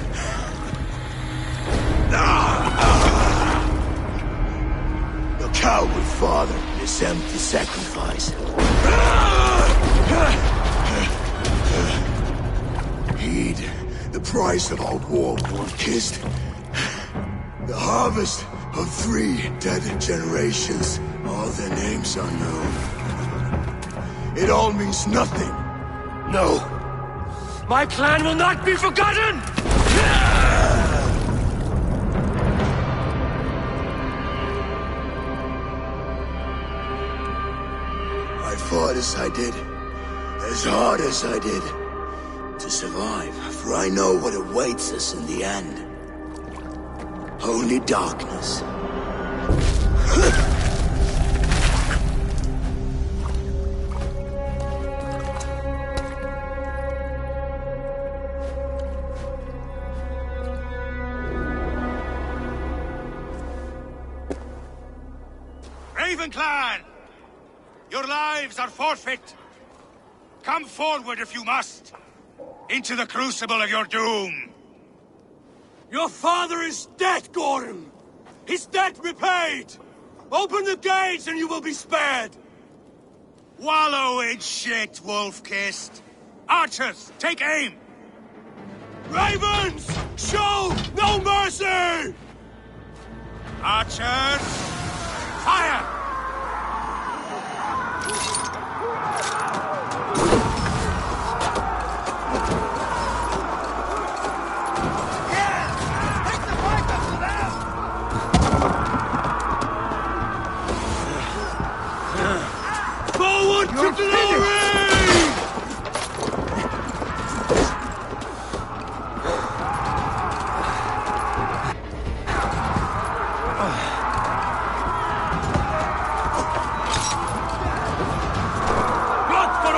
M: Your coward father is empty sacrifice. Heed the price of our war, wolf-kissed. The harvest of 3 dead generations. All their names unknown. It all means nothing.
B: No. My clan will not be forgotten!
M: I fought as I did, as hard as I did, to survive, for I know what awaits us in the end. Only darkness.
D: Clan! Your lives are forfeit. Come forward if you must. Into the crucible of your doom.
H: Your father is dead, Gorm! His debt repaid! Open the gates and you will be spared!
D: Wallow in shit, wolf-kissed. Archers, take aim!
H: Ravens! Show no mercy!
D: Archers, fire!
H: Forward to glory!
D: Blood for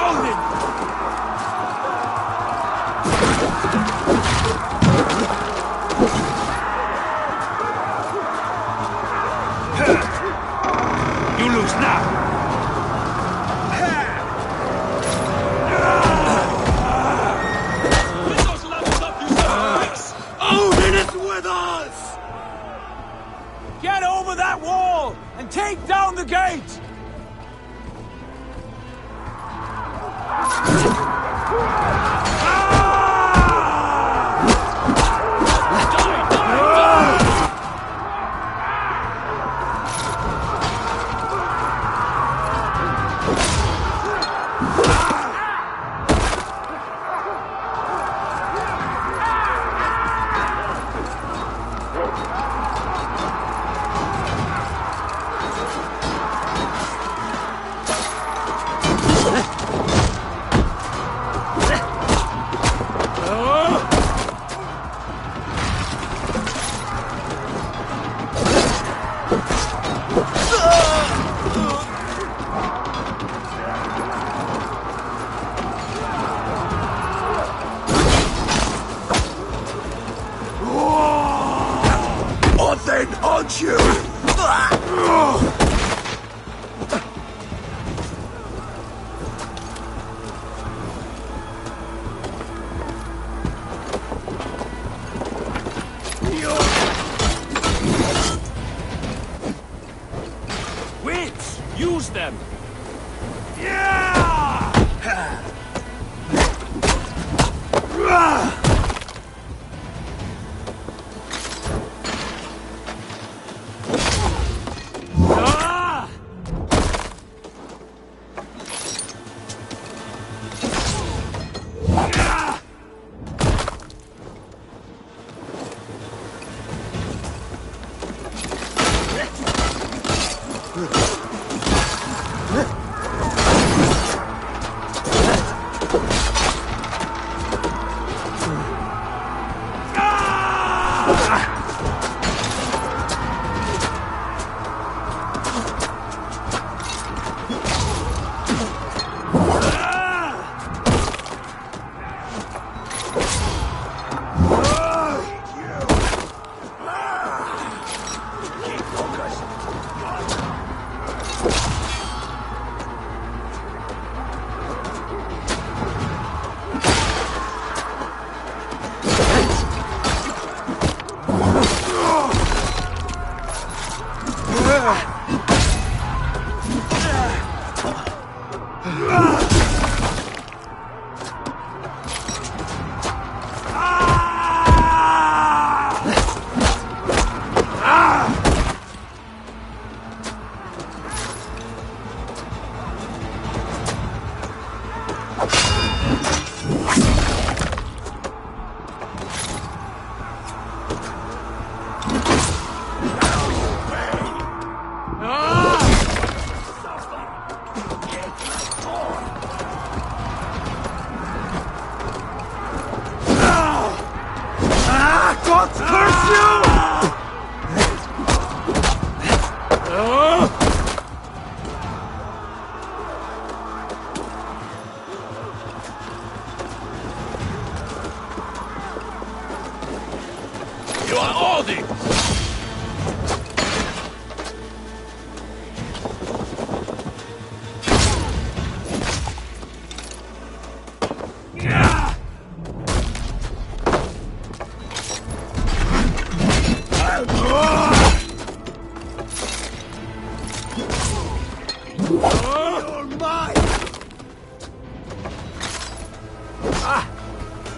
L: You are Odin!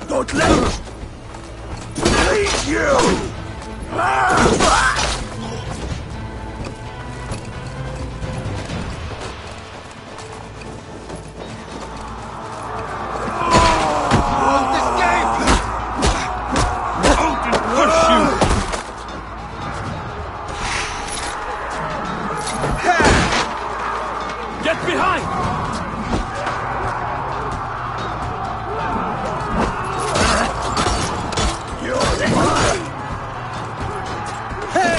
M: Don't let him leave you!
L: Get behind!
M: You're mine! Hey!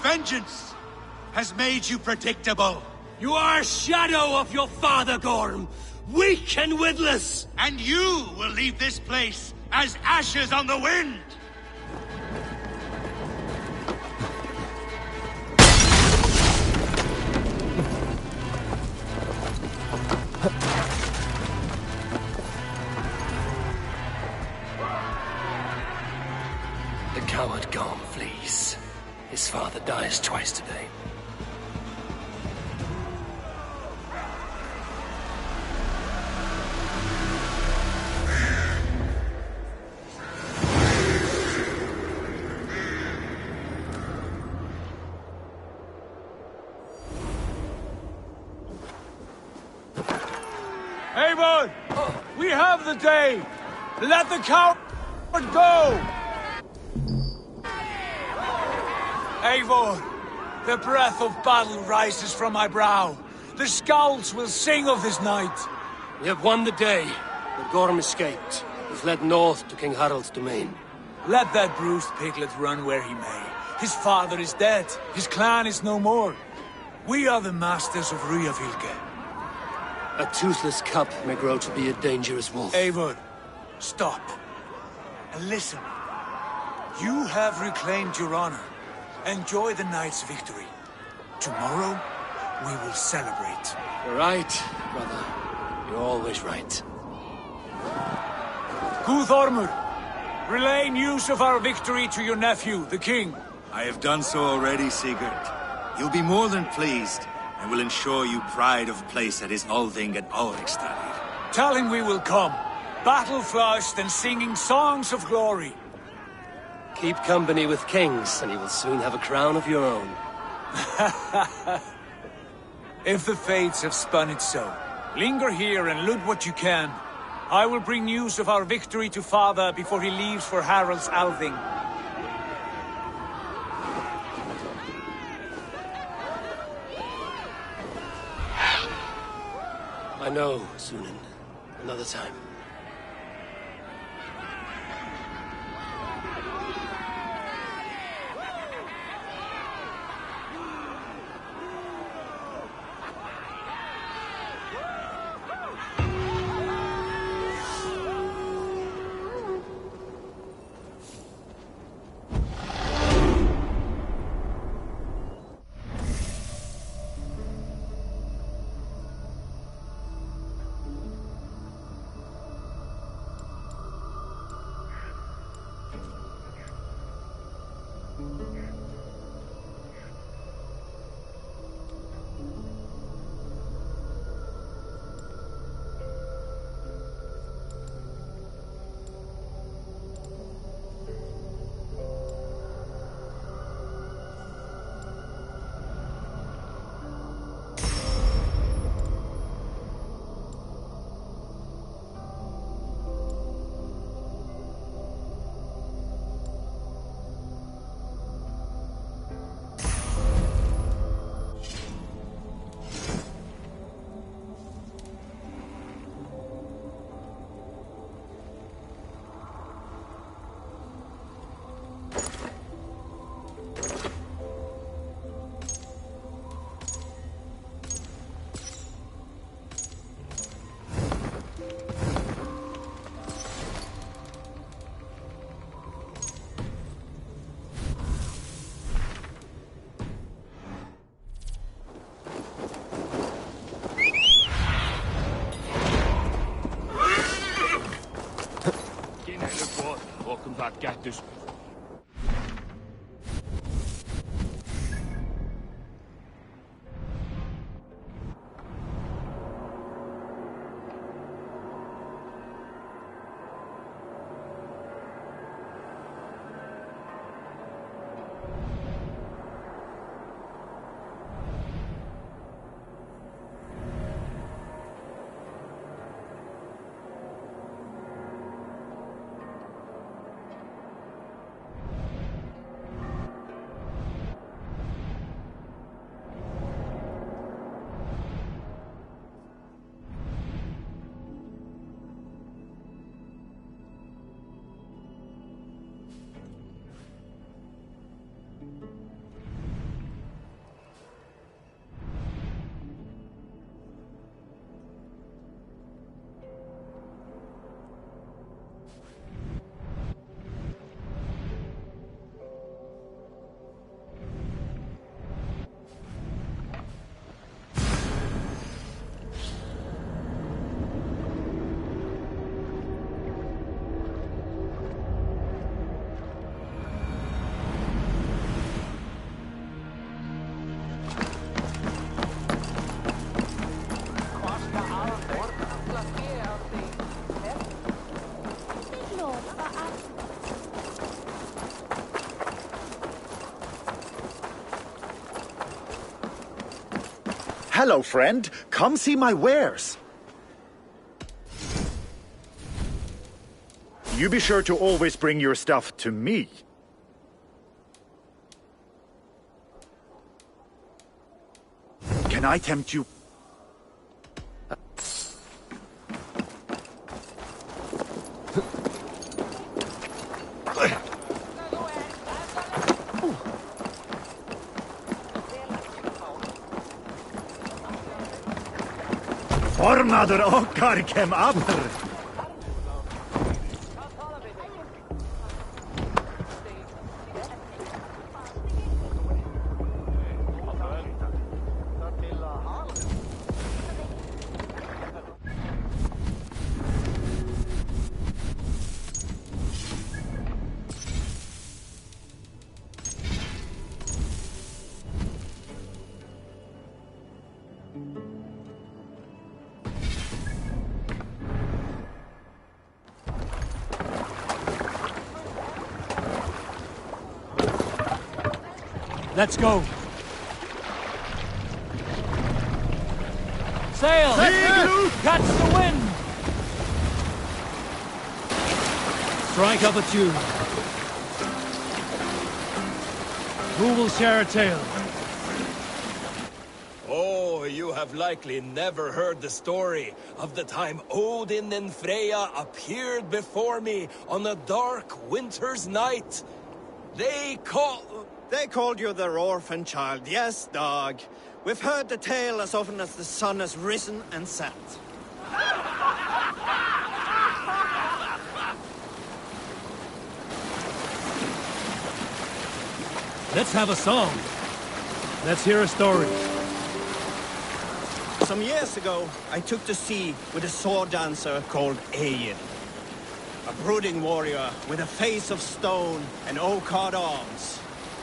N: Vengeance has made you predictable. You are a shadow of your father, Gorm. Weak and witless. And you will leave this place as ashes on the wind.
B: The coward Gorm flees. His father dies twice today.
H: Eivor! We have the day! Let the coward go! Eivor, the breath of battle rises from my brow. The Scouts will sing of this night.
B: We have won the day, but Gorm escaped. He's led north to King Harald's domain.
H: Let that bruised piglet run where he may. His father is dead. His clan is no more. We are the masters of Ryjavilke.
B: A toothless cub may grow to be a dangerous wolf.
H: Eivor, stop. And listen. You have reclaimed your honor. Enjoy the night's victory. Tomorrow, we will celebrate.
B: You're right, brother. You're always right.
H: Guthormur, relay news of our victory to your nephew, the king.
D: I have done so already, Sigurd. He'll be more than pleased, and will ensure you pride of place at his Althing at Ulrichstadir.
H: Tell him we will come, battle-flushed and singing songs of glory.
B: Keep company with kings, and you will soon have a crown of your own.
H: If the fates have spun it so, linger here and loot what you can. I will bring news of our victory to father before he leaves for Harald's Althing.
B: I know, Sunan. Another time.
O: Kättys.
P: Hello, friend. Come see my wares. You be sure to always bring your stuff to me. can I tempt you? Formadur okkar kem aftur.
H: Let's go. Sail! Catch the wind!
E: Strike up a tune. Who will share a tale?
O: Oh, you have likely never heard the story of the time Odin and Freya appeared before me on a dark winter's night. They called you their orphan child, yes, dog. We've heard the tale as often as the sun has risen and set.
E: Let's have a song. Let's hear a story.
O: Some years ago, I took to sea with a sword dancer called Egil. A brooding warrior with a face of stone and oak-hard arms.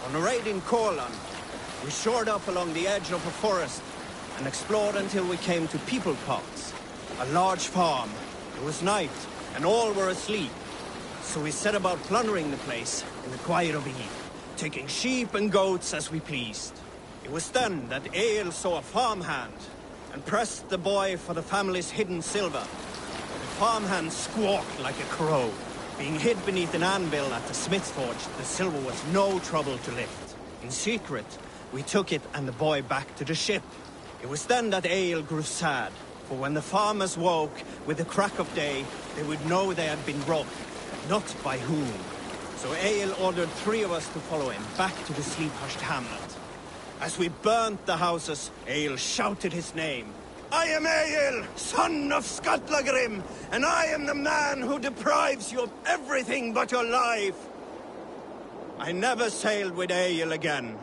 O: On a raid in Courland, we shored up along the edge of a forest and explored until we came to People Pots, a large farm. It was night, and all were asleep. So we set about plundering the place in the quiet of eve, taking sheep and goats as we pleased. It was then that Egil saw a farmhand and pressed the boy for the family's hidden silver. The farmhand squawked like a crow. Being hid beneath an anvil at the smith's forge, the silver was no trouble to lift. In secret, we took it and the boy back to the ship. It was then that Egil grew sad, for when the farmers woke with the crack of day, they would know they had been robbed, not by whom. So Egil ordered 3 of us to follow him back to the sleep-hushed hamlet. As we burnt the houses, Egil shouted his name. I am Egil, son of Skatlagrim, and I am the man who deprives you of everything but your life. I never sailed with Egil again.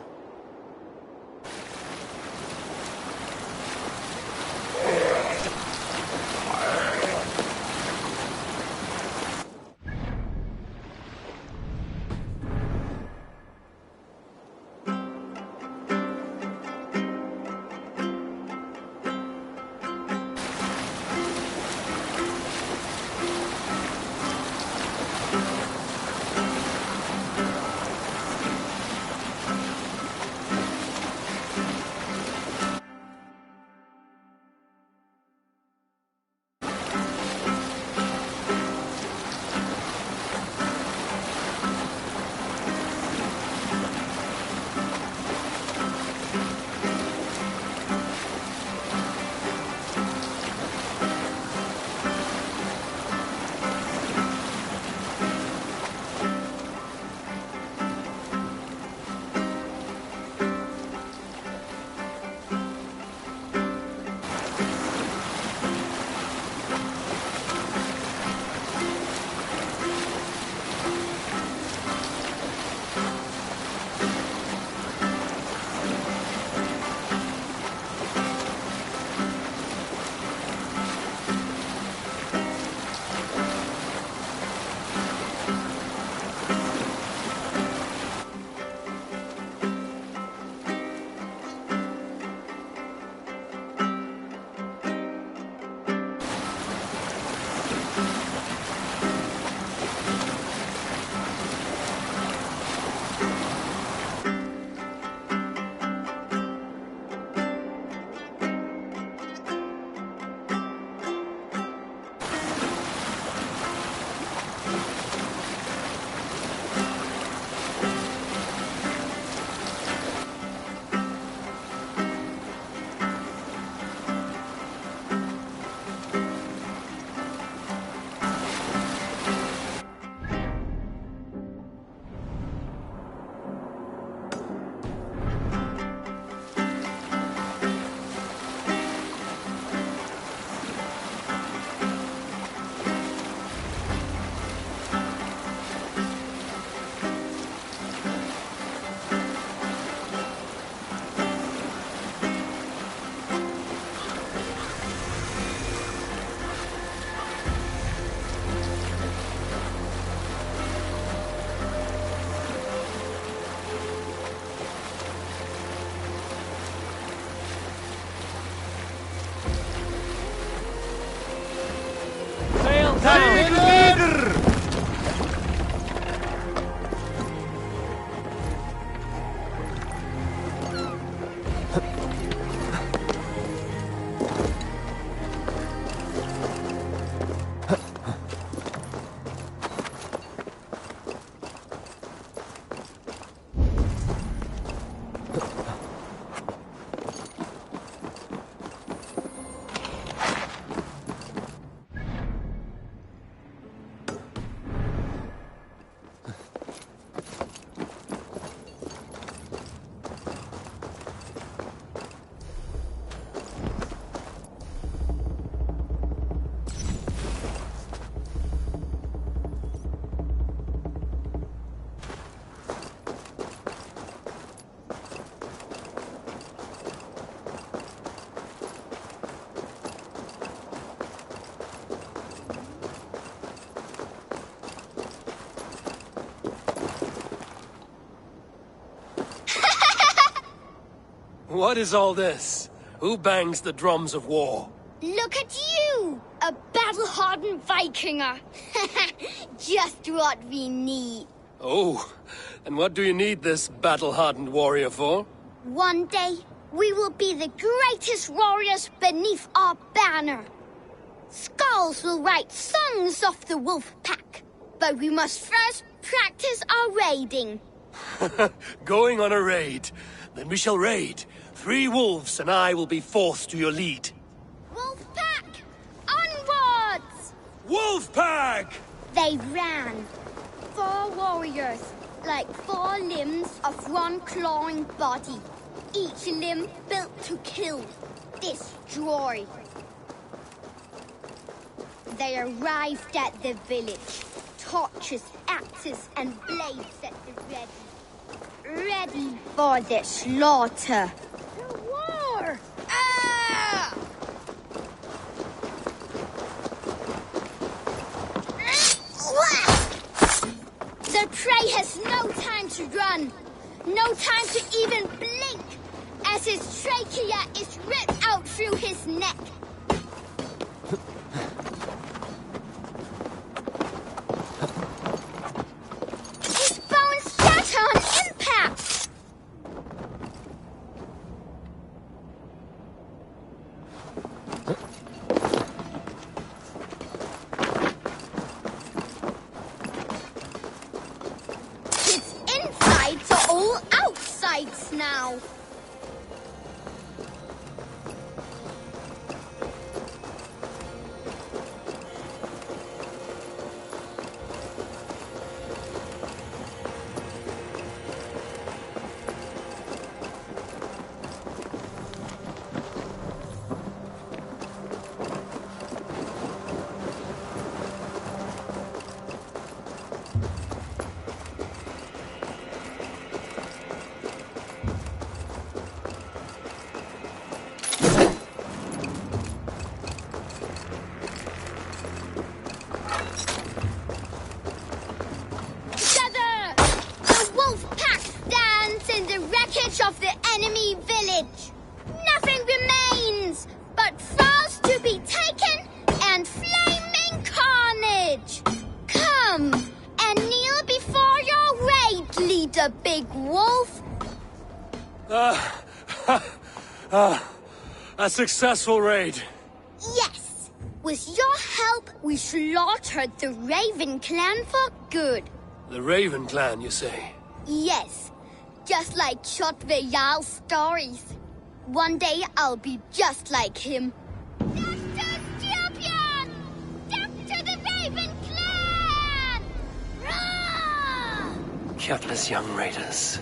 B: What is all this? Who bangs the drums of war?
Q: Look at you! A battle-hardened Vikinger! Just what we need.
B: Oh, and what do you need this battle-hardened warrior for?
Q: One day, we will be the greatest warriors beneath our banner. Skulls will write songs of the wolf pack, but we must first practice our raiding.
B: Going on a raid. Then we shall raid. 3 wolves and I will be fourth to your lead.
Q: Wolf pack! Onwards!
B: Wolf pack!
Q: They ran. 4 warriors, like 4 limbs of one clawing body. Each limb built to kill, destroy. They arrived at the village. Torches, axes, and blades at the ready. Ready for the slaughter. The war! Ah! The prey has no time to run. No time to even blink, as his trachea is ripped out through his neck. His bones shatter on impact. His insides are all outsides now. Of the enemy village. Nothing remains but falls to be taken and flaming carnage. Come and kneel before your raid leader, Big Wolf.
B: A successful raid.
Q: Yes. With your help, we slaughtered the Raven clan for good.
B: The Raven clan, you say?
Q: Yes. Just like Shotve Jarl's stories. One day I'll be just like him. Death to Styrbjörn! Death to the Raven clan! Rah!
B: Gutless young raiders.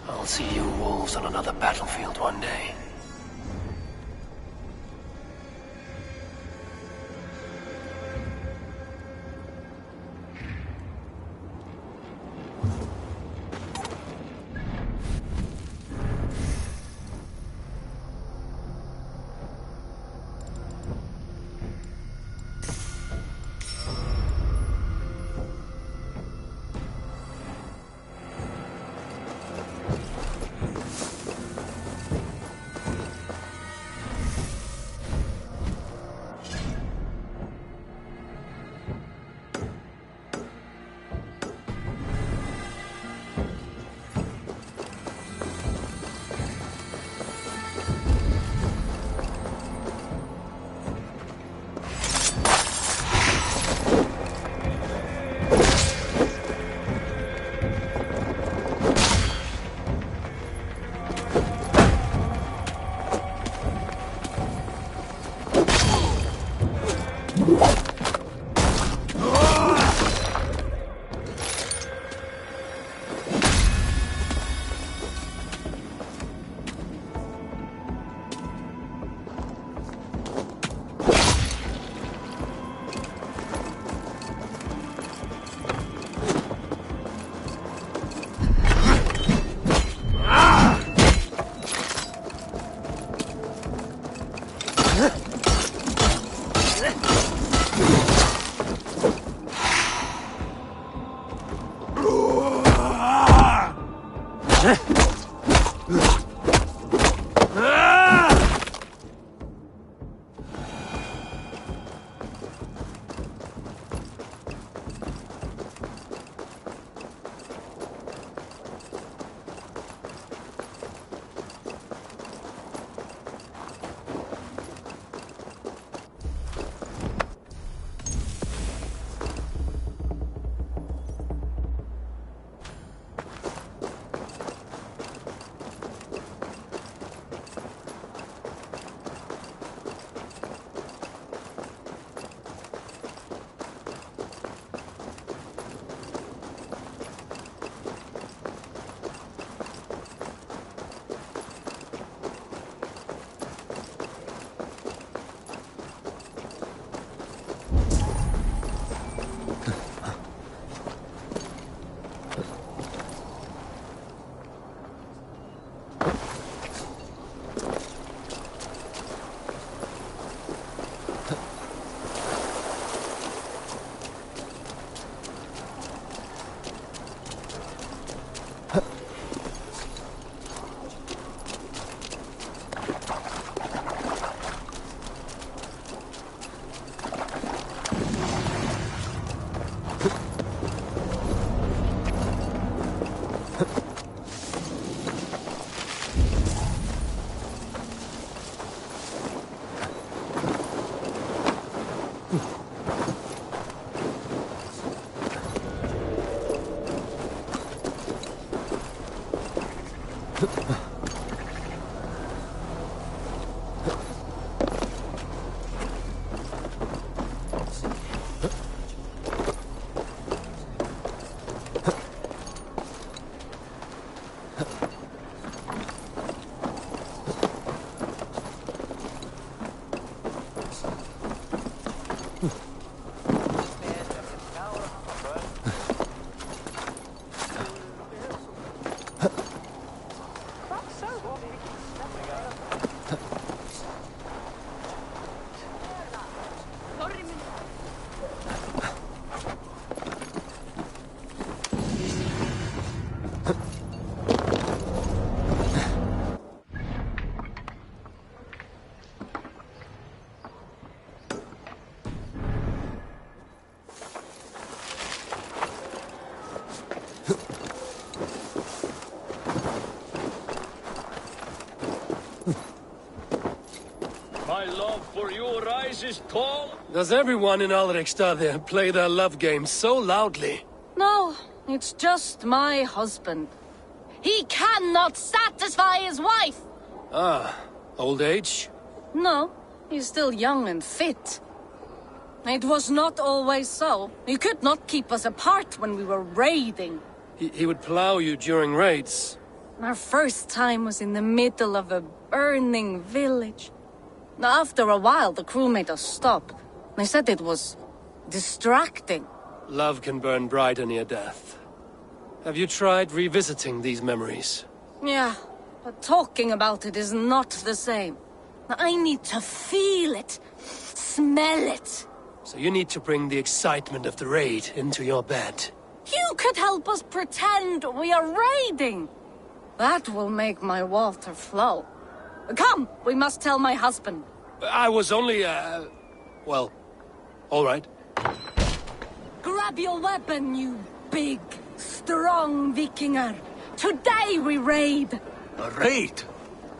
B: I'll see you wolves on another battlefield one day.
L: My love for you rises tall.
B: Does everyone in Alrekstad play their love game so loudly?
C: No, it's just my husband. He cannot satisfy his wife!
B: Ah, old age?
C: No, he's still young and fit. It was not always so. He could not keep us apart when we were raiding.
B: He would plow you during raids.
C: Our first time was in the middle of a burning village. After a while, the crew made us stop. They said it was distracting.
B: Love can burn brighter near death. Have you tried revisiting these memories?
C: Yeah, but talking about it is not the same. I need to feel it, smell it.
B: So you need to bring the excitement of the raid into your bed.
C: You could help us pretend we are raiding. That will make my water flow. Come, we must tell my husband.
B: I was only, well, all right.
C: Grab your weapon, you big, strong Vikinger. Today we raid.
N: A raid?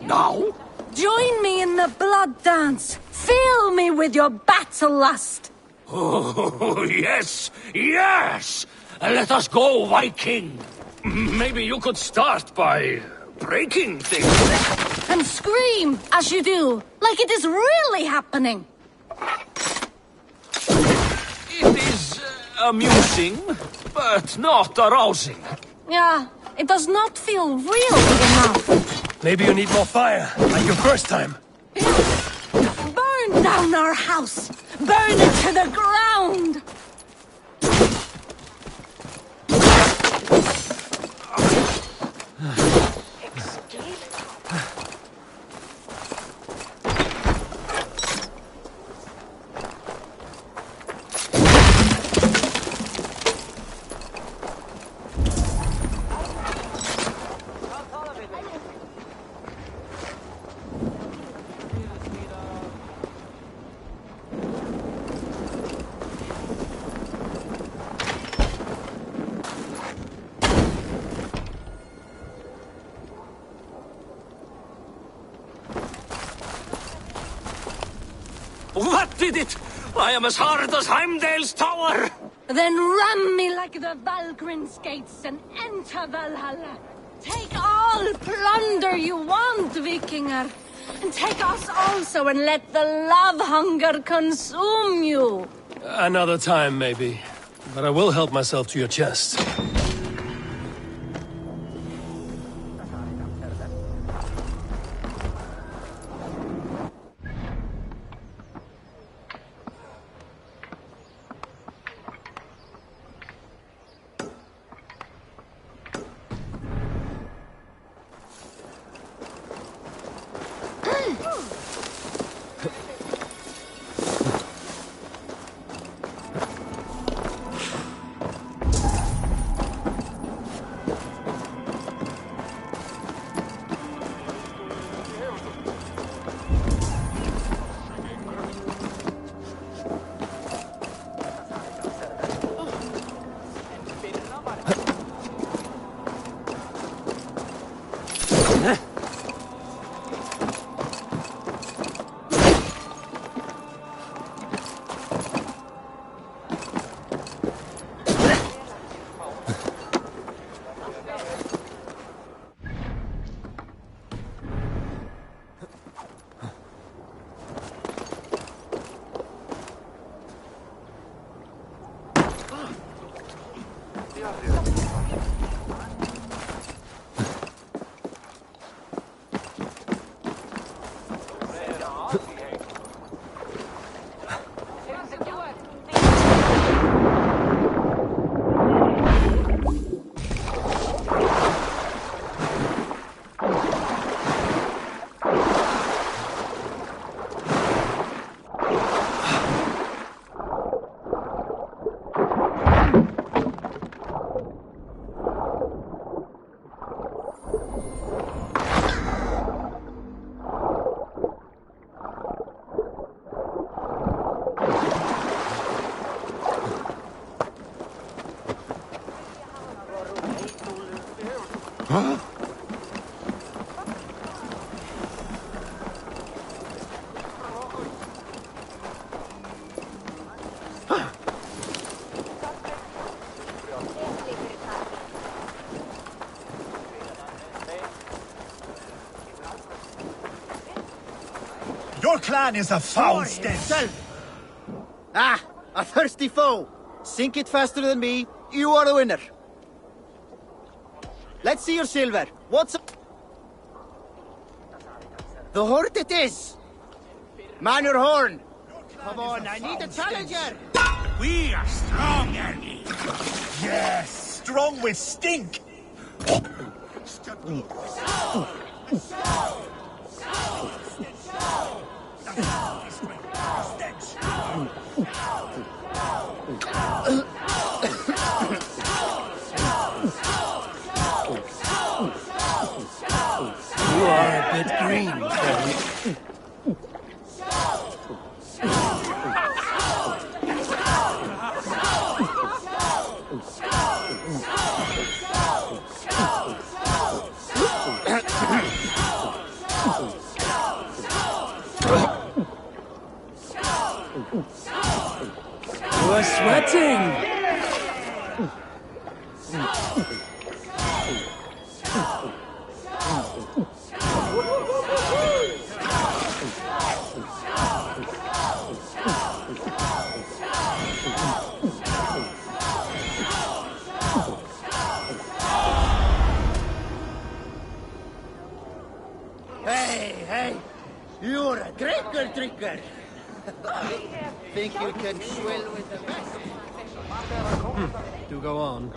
N: Now?
C: Join me in the blood dance. Fill me with your battle lust.
N: Oh, yes, yes! Let us go, Viking. Maybe you could start by breaking things.
C: And scream as you do, like it is really happening.
N: It is amusing, but not arousing.
C: Yeah, it does not feel real enough.
B: Maybe you need more fire, like your first time.
C: Burn down our house! Burn it to the ground!
N: What did it? I am as hard as Heimdall's tower!
C: Then ram me like the Valgrin's gates and enter Valhalla. Take all plunder you want, Vikinger. And take us also and let the love hunger consume you.
B: Another time, maybe. But I will help myself to your chest.
P: Your clan is a foul stench.
O: Ah, a thirsty foe. Sink it faster than me. You are the winner. Let's see your silver. What's... The hort it is. Man your horn. Come on, I need a challenger.
P: We are strong, Ernie. Yes, strong with stink.
B: You are a bit green, Terry.
E: You are sweating!
O: Hey! You're a drinker! Think you can swill with the best?
E: Do go on.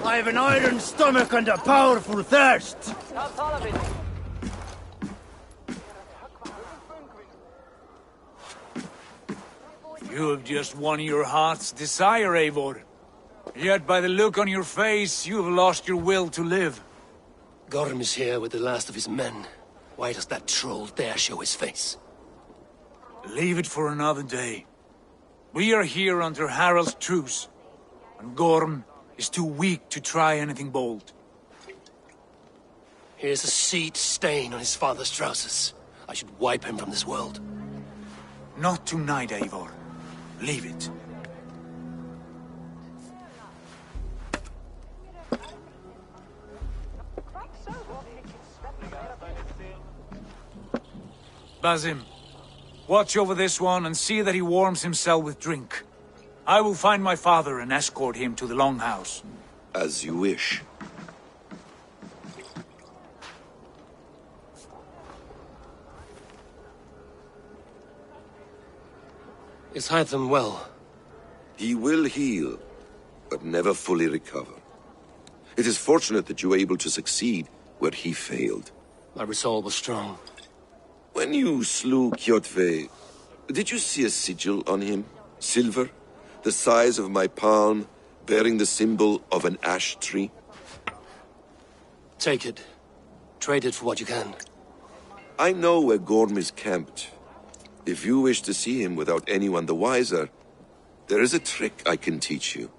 P: I have an iron stomach and a powerful thirst.
H: You have just won your heart's desire, Eivor. Yet by the look on your face, you have lost your will to live.
B: Gorm is here with the last of his men. Why does that troll dare show his face?
H: Leave it for another day. We are here under Harald's truce, and Gorm is too weak to try anything bold.
B: Here's a seed stain on his father's trousers. I should wipe him from this world.
H: Not tonight, Eivor. Leave it. Basim, watch over this one and see that he warms himself with drink. I will find my father and escort him to the Longhouse.
I: As you wish.
B: Is Hytham well?
I: He will heal, but never fully recover. It is fortunate that you were able to succeed where he failed.
B: My resolve was strong.
I: When you slew Kjotve, did you see a sigil on him? Silver? The size of my palm, bearing the symbol of an ash tree?
B: Take it. Trade it for what you can.
I: I know where Gorm is camped. If you wish to see him without anyone the wiser, there is a trick I can teach you.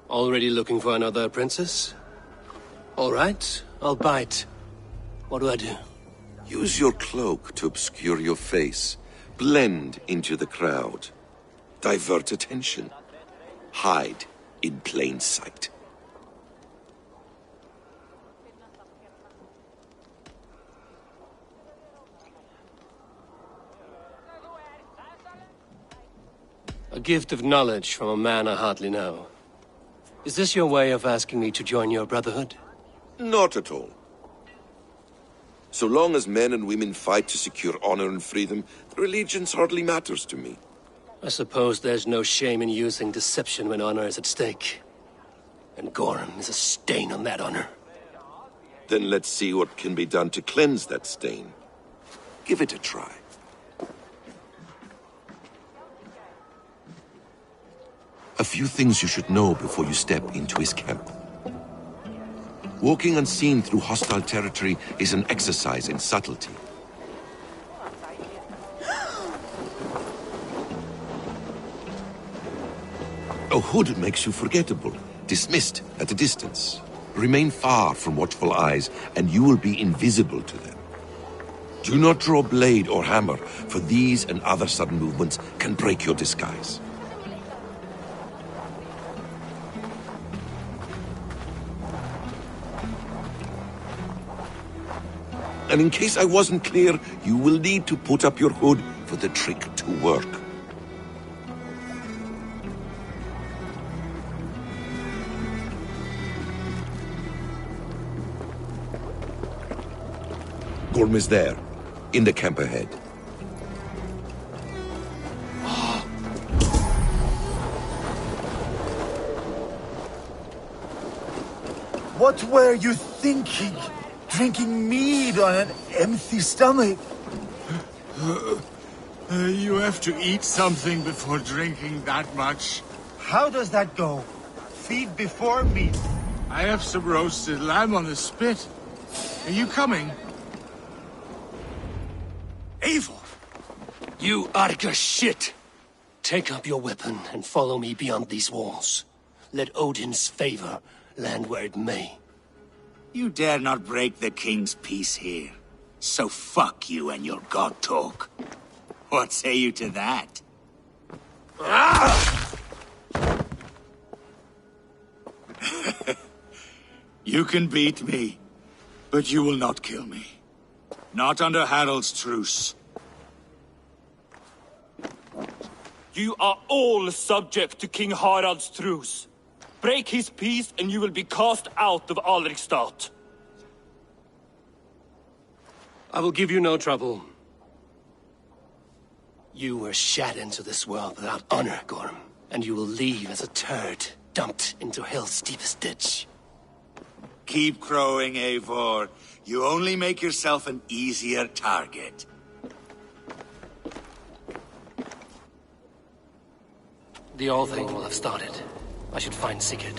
B: Already looking for another princess? All right, I'll bite. What do I do?
I: Use your cloak to obscure your face. Blend into the crowd. Divert attention. Hide in plain sight.
B: A gift of knowledge from a man I hardly know. Is this your way of asking me to join your brotherhood?
I: Not at all. So long as men and women fight to secure honor and freedom, their allegiance hardly matters to me.
B: I suppose there's no shame in using deception when honor is at stake. And Gorm is a stain on that honor.
I: Then let's see what can be done to cleanse that stain. Give it a try. A few things you should know before you step into his camp. Walking unseen through hostile territory is an exercise in subtlety. A hood makes you forgettable, dismissed at a distance. Remain far from watchful eyes, and you will be invisible to them. Do not draw blade or hammer, for these and other sudden movements can break your disguise. And in case I wasn't clear, you will need to put up your hood for the trick to work. Gorm is there, in the camp ahead.
P: What were you thinking? Drinking mead on an empty stomach?
D: You have to eat something before drinking that much.
P: How does that go? Feed before meat.
D: I have some roasted lamb on the spit. Are you coming?
B: Eivor! You Arga shit! Take up your weapon and follow me beyond these walls. Let Odin's favor land where it may.
N: You dare not break the king's peace here. So fuck you and your god talk. What say you to that? You can beat me, but you will not kill me. Not under Harald's truce.
R: You are all subject to King Harald's truce. Break his peace and you will be cast out of Alrikstad.
B: I will give you no trouble. You were shat into this world without honor, Gorm, and you will leave as a turd dumped into hell's deepest ditch.
N: Keep crowing, Eivor. You only make yourself an easier target.
B: The All-Thing will have started. I should find Sigurd.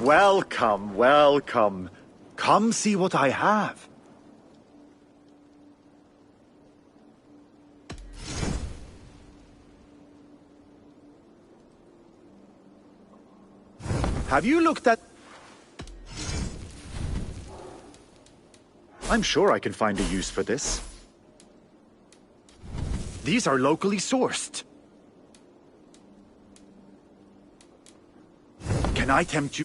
P: Welcome, welcome. Come see what I have. Have you looked at... I'm sure I can find a use for this. These are locally sourced. Can I tempt you?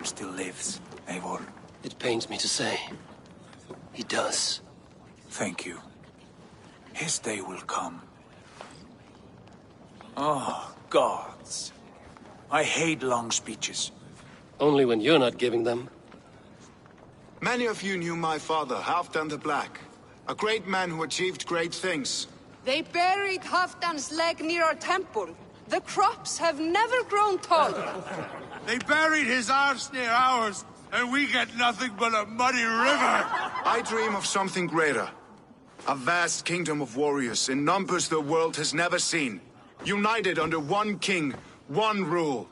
H: still lives, Eivor.
B: It pains me to say. He does.
H: Thank you. His day will come. Oh, gods. I hate long speeches.
B: Only when you're not giving them.
K: Many of you knew my father, Halfdan the Black. A great man who achieved great things.
S: They buried Halfdan's leg near our temple. The crops have never grown tall.
N: They buried his arse near ours, and we get nothing but a muddy river.
K: I dream of something greater. A vast kingdom of warriors in numbers the world has never seen. United under one king, one rule.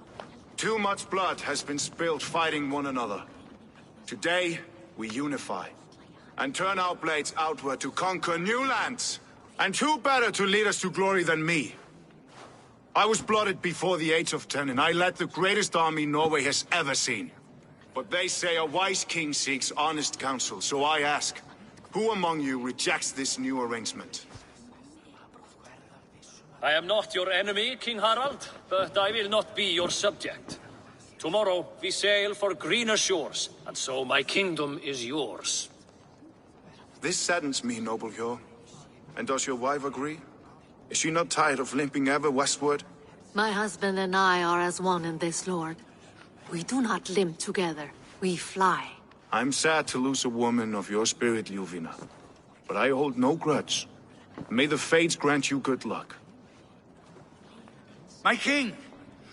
K: Too much blood has been spilled fighting one another. Today, we unify. And turn our blades outward to conquer new lands. And who better to lead us to glory than me? I was blooded before the age of 10, and I led the greatest army Norway has ever seen. But they say a wise king seeks honest counsel, so I ask, who among you rejects this new arrangement?
T: I am not your enemy, King Harald, but I will not be your subject. Tomorrow we sail for greener shores, and so my kingdom is yours.
K: This saddens me, noble Hjor. And does your wife agree? Is she not tired of limping ever westward?
U: My husband and I are as one in this, Lord. We do not limp together. We fly.
K: I'm sad to lose a woman of your spirit, Ljuvina. But I hold no grudge. May the fates grant you good luck.
N: My king,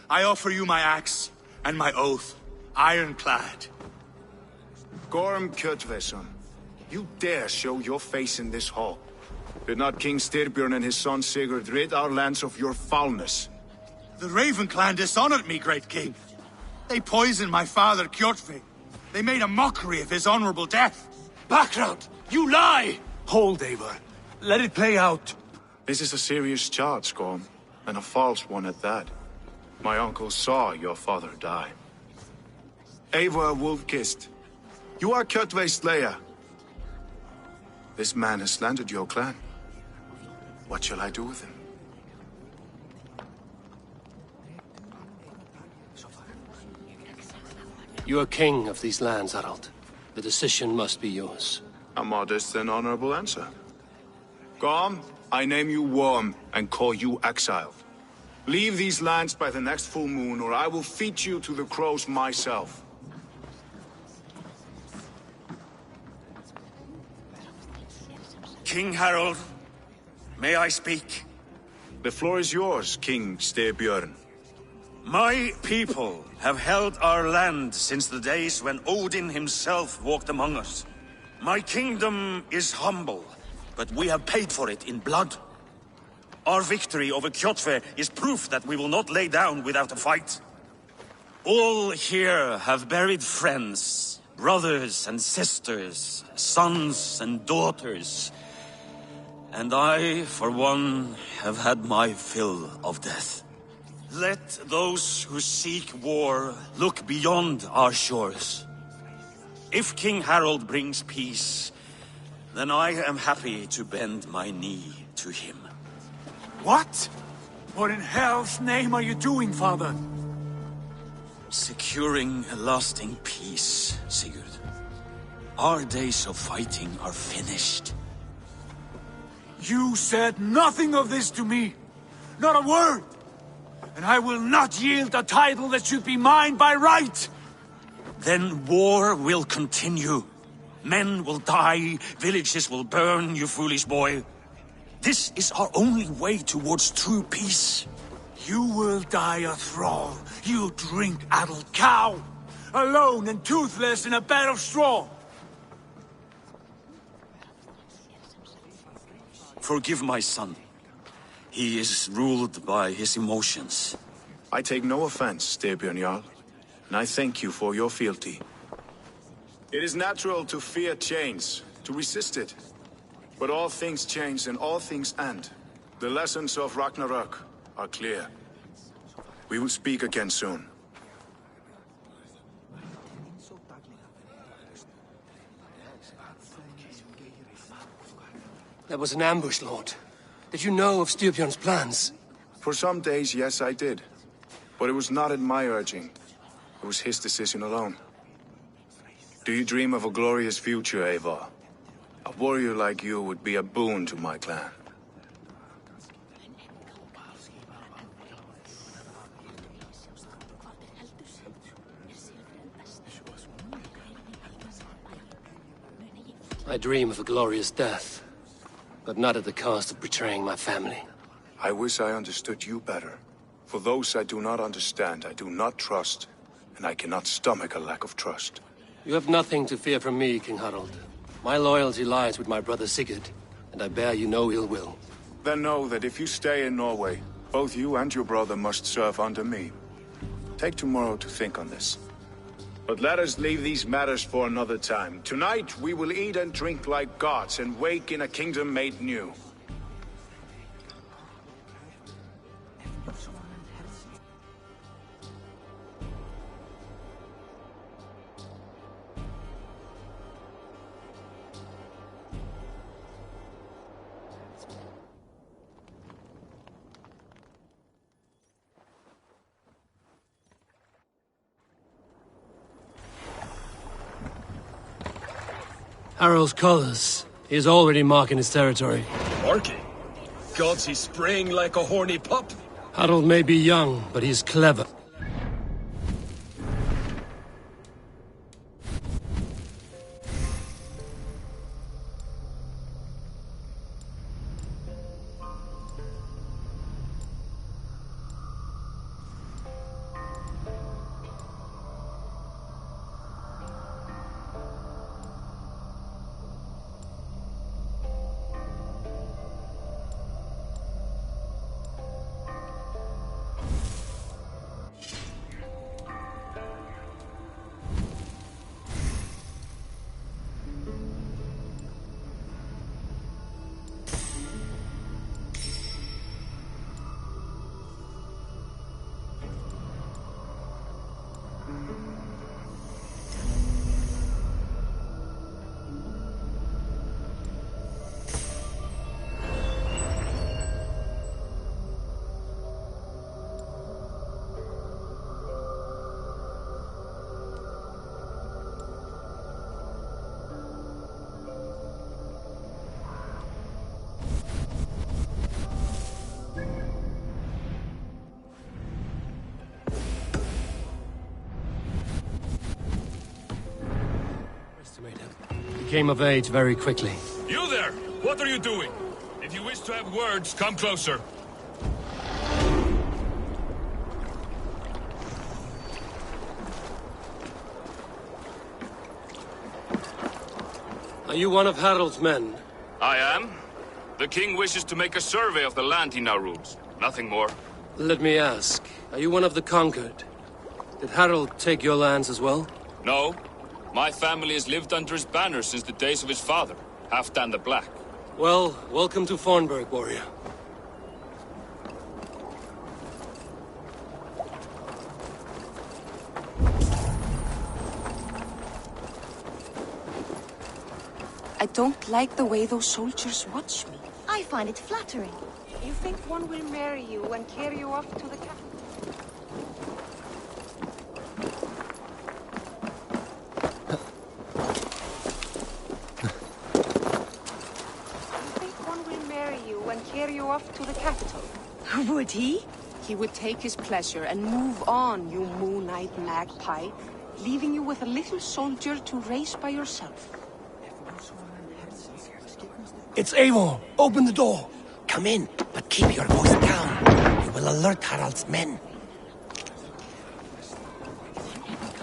N: I offer you my axe and my oath, ironclad.
K: Gorm Kjotveson, you dare show your face in this hall. Did not King Styrbjörn and his son Sigurd rid our lands of your foulness?
N: The Raven clan dishonored me, great king. They poisoned my father, Kjotve. They made a mockery of his honorable death.
H: Background! You lie! Hold, Eivor. Let it play out.
K: This is a serious charge, Gorm, and a false one at that. My uncle saw your father die. Eivor Wolf-Kissed, you are Kjotve's slayer. This man has slandered your clan. What shall I do with him?
B: You are king of these lands, Harald. The decision must be yours.
K: A modest and honorable answer. Gorm, I name you Worm and call you exiled. Leave these lands by the next full moon, or I will feed you to the crows myself.
G: King Harald, may I speak?
K: The floor is yours, King Styrbjörn.
G: My people have held our land since the days when Odin himself walked among us. My kingdom is humble, but we have paid for it in blood. Our victory over Kjotve is proof that we will not lay down without a fight. All here have buried friends, brothers and sisters, sons and daughters. And I, for one, have had my fill of death. Let those who seek war look beyond our shores. If King Harald brings peace, then I am happy to bend my knee to him.
H: What? What in hell's name are you doing, father?
G: Securing a lasting peace, Sigurd. Our days of fighting are finished.
H: You said nothing of this to me. Not a word. And I will not yield a title that should be mine by right.
G: Then war will continue. Men will die, villages will burn, you foolish boy. This is our only way towards true peace.
H: You will die a thrall, you drink-addled cow. Alone and toothless in a bed of straw.
G: Forgive my son. He is ruled by his emotions.
K: I take no offense, Styrbjörn Jarl, and I thank you for your fealty. It is natural to fear change, to resist it. But all things change and all things end. The lessons of Ragnarök are clear. We will speak again soon.
B: That was an ambush, Lord. Did you know of Styrbjörn's plans?
K: For some days, yes, I did. But it was not at my urging. It was his decision alone. Do you dream of a glorious future, Eivor? A warrior like you would be a boon to my clan.
B: I dream of a glorious death, but not at the cost of betraying my family.
K: I wish I understood you better. For those I do not understand, I do not trust, and I cannot stomach a lack of trust.
B: You have nothing to fear from me, King Harald. My loyalty lies with my brother Sigurd, and I bear you no ill will.
K: Then know that if you stay in Norway, both you and your brother must serve under me. Take tomorrow to think on this. But let us leave these matters for another time. Tonight we will eat and drink like gods and wake in a kingdom made new.
B: Harald's colors. He is already marking his territory.
L: Marking? Gods, he's spraying like a horny pup.
B: Harald may be young, but he's clever. He came of age very quickly.
L: You there! What are you doing? If you wish to have words, come closer.
B: Are you one of Harald's men?
L: I am. The king wishes to make a survey of the land he now rules. Nothing more.
B: Let me ask, are you one of the conquered? Did Harald take your lands as well?
L: No. My family has lived under his banner since the days of his father, Halfdan the Black.
B: Well, welcome to Fornburg, warrior.
F: I don't like the way those soldiers watch me.
V: I find it flattering.
S: You think one will marry you and carry you off to the capital? Carry you off to the capital.
V: Would he?
F: He would take his pleasure and move on, you moon-eyed magpie, leaving you with a little soldier to race by yourself.
W: It's Eivor. Open the door. Come in, but keep your voice down. You will alert Harald's men.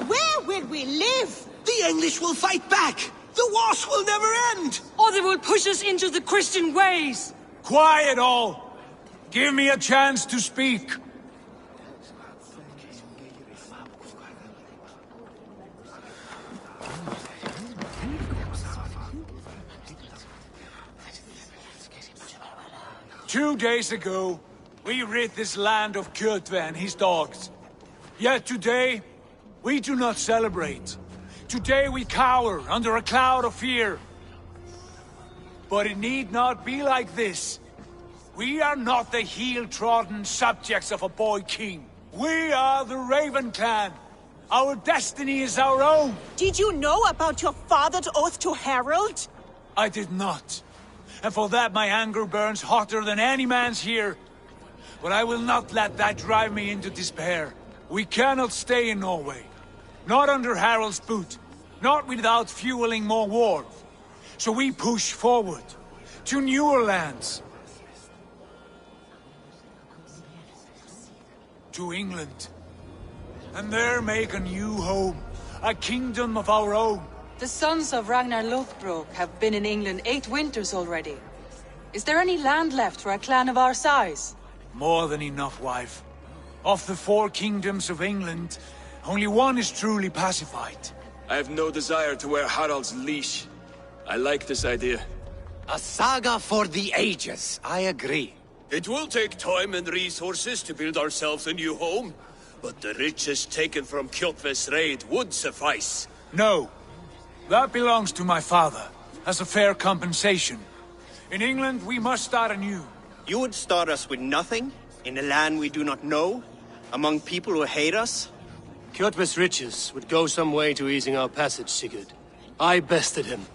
V: Where will we live?
W: The English will fight back. The wars will never end.
S: Or they will push us into the Christian ways.
H: Quiet all! Give me a chance to speak! 2 days ago, we rid this land of Kjotve and his dogs. Yet today, we do not celebrate. Today we cower under a cloud of fear. But it need not be like this. We are not the heel-trodden subjects of a boy king. We are the Raven clan, Our destiny is our own!
V: Did you know about your father's oath to Harold?
H: I did not. And for that my anger burns hotter than any man's here. But I will not let that drive me into despair. We cannot stay in Norway. Not under Harald's boot. Not without fueling more war. So we push forward. To newer lands. To England. And there make a new home. A kingdom of our own.
S: The sons of Ragnar Lothbrok have been in England 8 winters already. Is there any land left for a clan of our size?
H: More than enough, wife. Of the 4 kingdoms of England, only one is truly pacified.
L: I have no desire to wear Harald's leash. I like this idea.
W: A saga for the ages, I agree.
A: It will take time and resources to build ourselves a new home, but the riches taken from Kjotve's raid would suffice.
H: No. That belongs to my father, as a fair compensation. In England, we must start anew.
O: You would start us with nothing? In a land we do not know? Among people who hate us?
B: Kjotve's riches would go some way to easing our passage, Sigurd. I bested him.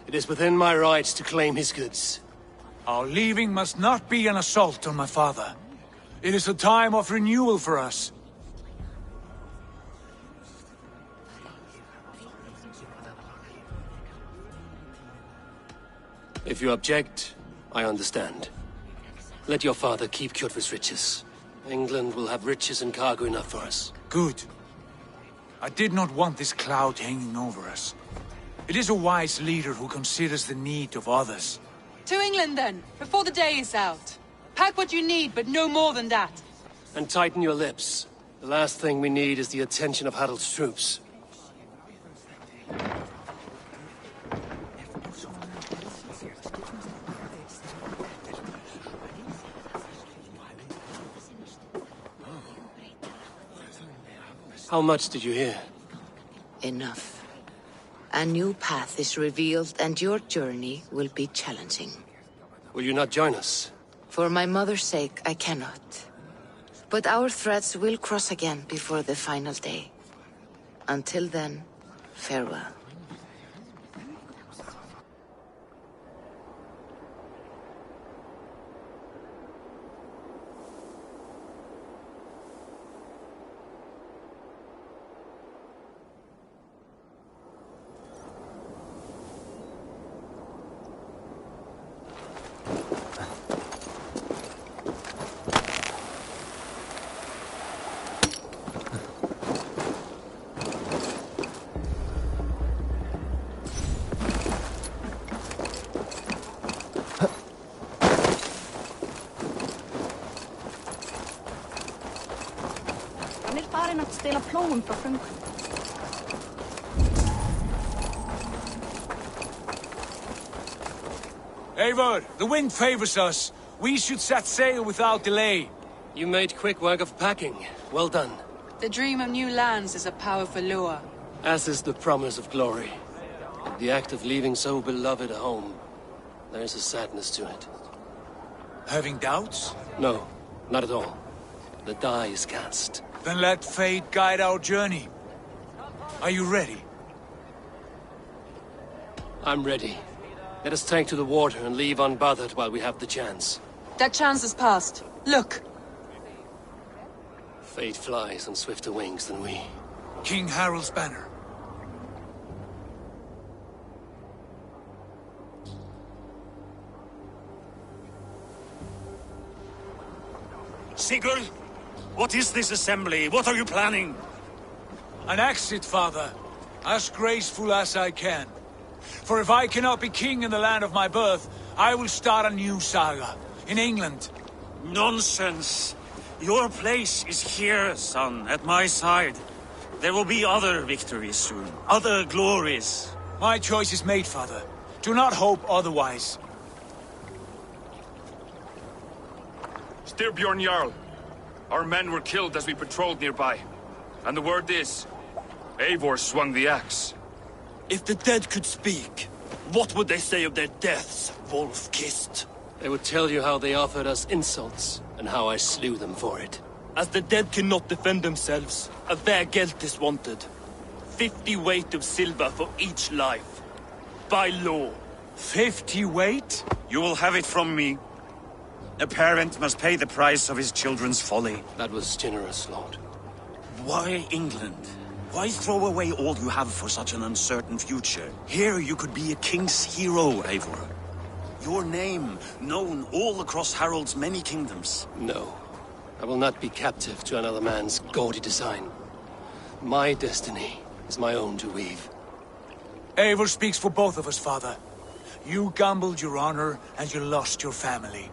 B: It is within my rights to claim his goods.
H: Our leaving must not be an assault on my father. It is a time of renewal for us.
B: If you object, I understand. Let your father keep Kjotve's riches. England will have riches and cargo enough for us.
H: Good. I did not want this cloud hanging over us. It is a wise leader who considers the need of others.
S: To England then, before the day is out. Pack what you need, but no more than that.
B: And tighten your lips. The last thing we need is the attention of Harald's troops. How much did you hear?
J: Enough. A new path is revealed, and your journey will be challenging.
B: Will you not join us?
J: For my mother's sake, I cannot. But our threads will cross again before the final day. Until then, farewell.
V: Stela plån för funken.
H: Eivor, the wind favors us. We should set sail without delay.
B: You made quick work of packing. Well done.
S: The dream of new lands is a powerful lure.
B: As is the promise of glory. The act of leaving so beloved a home. There is a sadness to it.
H: Having doubts?
B: No, not at all. The die is cast.
H: Then let fate guide our journey. Are you ready?
B: I'm ready. Let us take to the water and leave unbothered while we have the chance.
S: That chance is past. Look!
B: Fate flies on swifter wings than we.
H: King Harald's banner.
G: Sigurd! What is this assembly? What are you planning?
H: An exit, father. As graceful as I can. For if I cannot be king in the land of my birth, I will start a new saga. In England.
G: Nonsense! Your place is here, son, at my side. There will be other victories soon. Other glories.
H: My choice is made, father. Do not hope otherwise.
L: Styrbjorn Jarl. Our men were killed as we patrolled nearby. And the word is, Eivor swung the axe.
G: If the dead could speak, what would they say of their deaths, wolf-kissed?
B: They would tell you how they offered us insults, and how I slew them for it.
R: As the dead cannot defend themselves, a vergelt is wanted. 50 weight of silver for each life. By law.
H: 50 weight?
G: You will have it from me. A parent must pay the price of his children's folly.
B: That was generous, Lord.
G: Why England? Why throw away all you have for such an uncertain future? Here you could be a king's hero, Eivor. Your name known all across Harold's many kingdoms.
B: No. I will not be captive to another man's gaudy design. My destiny is my own to weave.
H: Eivor speaks for both of us, father. You gambled your honor, and you lost your family.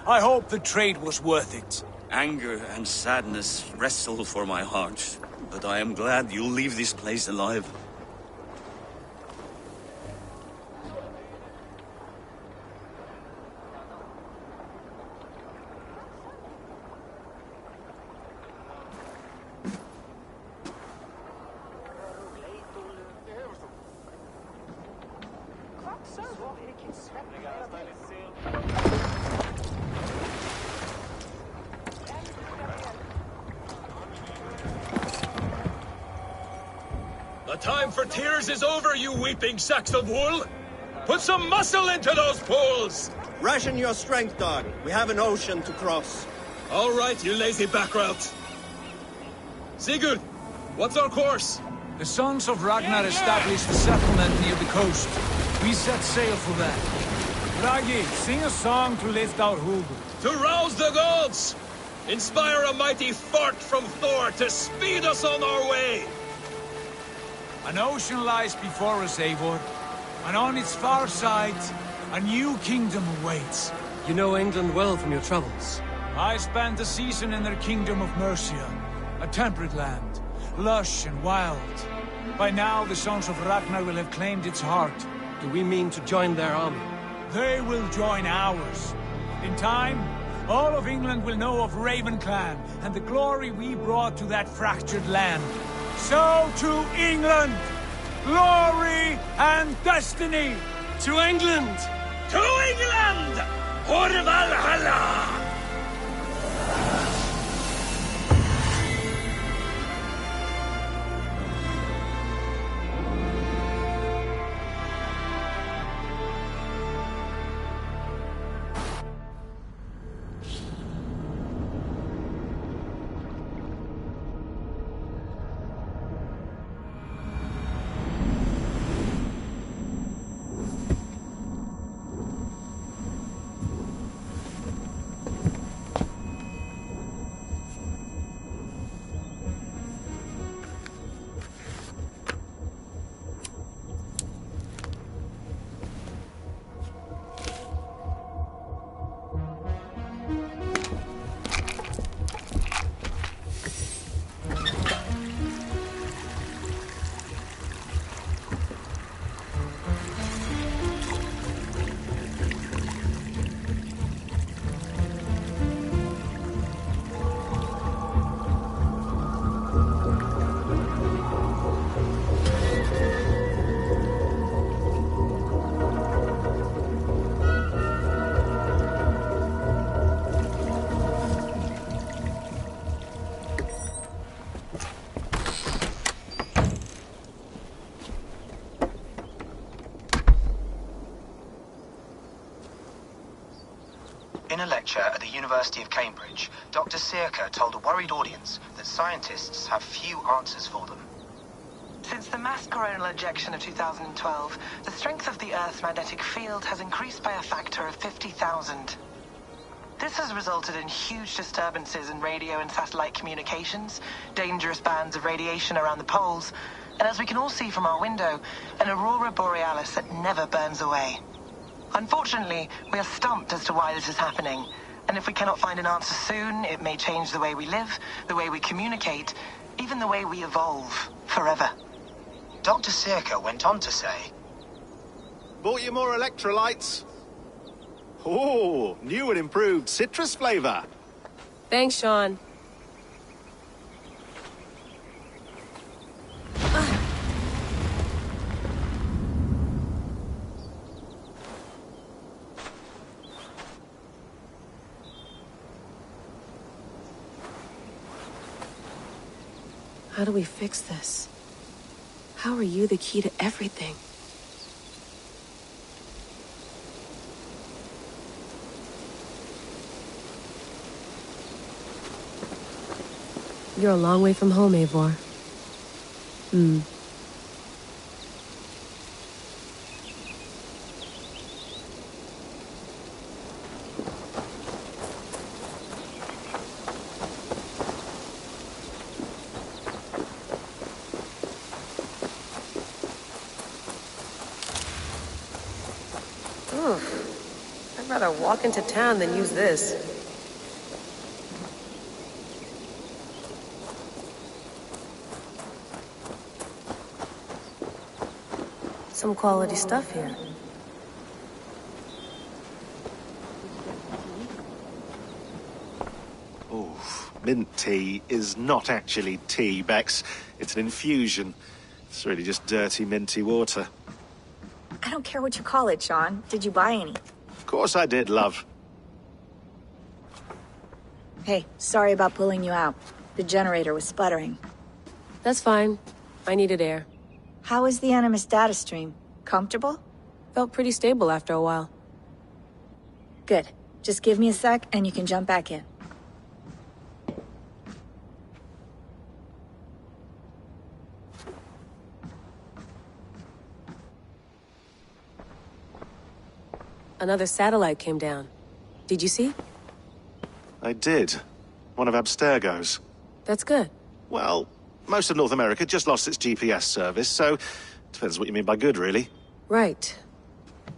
H: I hope the trade was worth it.
G: Anger and sadness wrestle for my heart, but I am glad you'll leave this place alive.
L: The time for tears is over, you weeping sacks of wool! Put some muscle into those pulls!
O: Ration your strength, dog. We have an ocean to cross.
L: All right, you lazy backrout. Sigurd, what's our course?
H: The Sons of Ragnar established a settlement near the coast. We set sail for that. Bragi, sing a song to lift our hood.
L: To rouse the gods! Inspire a mighty fart from Thor to speed us on our way!
H: An ocean lies before us, Eivor, and on its far side, a new kingdom awaits.
E: You know England well from your travels.
H: I spent a season in their kingdom of Mercia, a temperate land, lush and wild. By now, the Sons of Ragnar will have claimed its heart.
E: Do we mean to join their army?
H: They will join ours. In time, all of England will know of Raven Clan and the glory we brought to that fractured land. So to England! Glory and destiny!
W: To England!
L: To England! For Valhalla!
C: In a lecture at the University of Cambridge, Dr. Sirka told a worried audience that scientists have few answers for them.
M: Since the mass coronal ejection of 2012, the strength of the Earth's magnetic field has increased by a factor of 50,000. This has resulted in huge disturbances in radio and satellite communications, dangerous bands of radiation around the poles, and as we can all see from our window, an aurora borealis that never burns away. Unfortunately, we are stumped as to why this is happening, and if we cannot find an answer soon, it may change the way we live, the way we communicate, even the way we evolve, forever.
C: Dr. Sirka went on to say,
Q: Bought you more electrolytes? Oh, new and improved citrus flavor.
F: Thanks, Sean. How do we fix this? How are you the key to everything? You're a long way from home, Eivor. I'd rather walk into town than use this. Some quality stuff here.
Q: Mint tea is not actually tea, Bex. It's an infusion. It's really just dirty, minty water.
D: I don't care what you call it, Sean. Did you buy any?
Q: Of course I did, love.
D: Hey, sorry about pulling you out. The generator was sputtering.
F: That's fine. I needed air.
D: How is the Animus data stream? Comfortable?
F: Felt pretty stable after a while.
D: Good. Just give me a sec and you can jump back in.
F: Another satellite came down. Did you see?
Q: I did. One of Abstergo's.
F: That's good.
Q: Well, most of North America just lost its GPS service, so depends what you mean by good, really.
F: Right.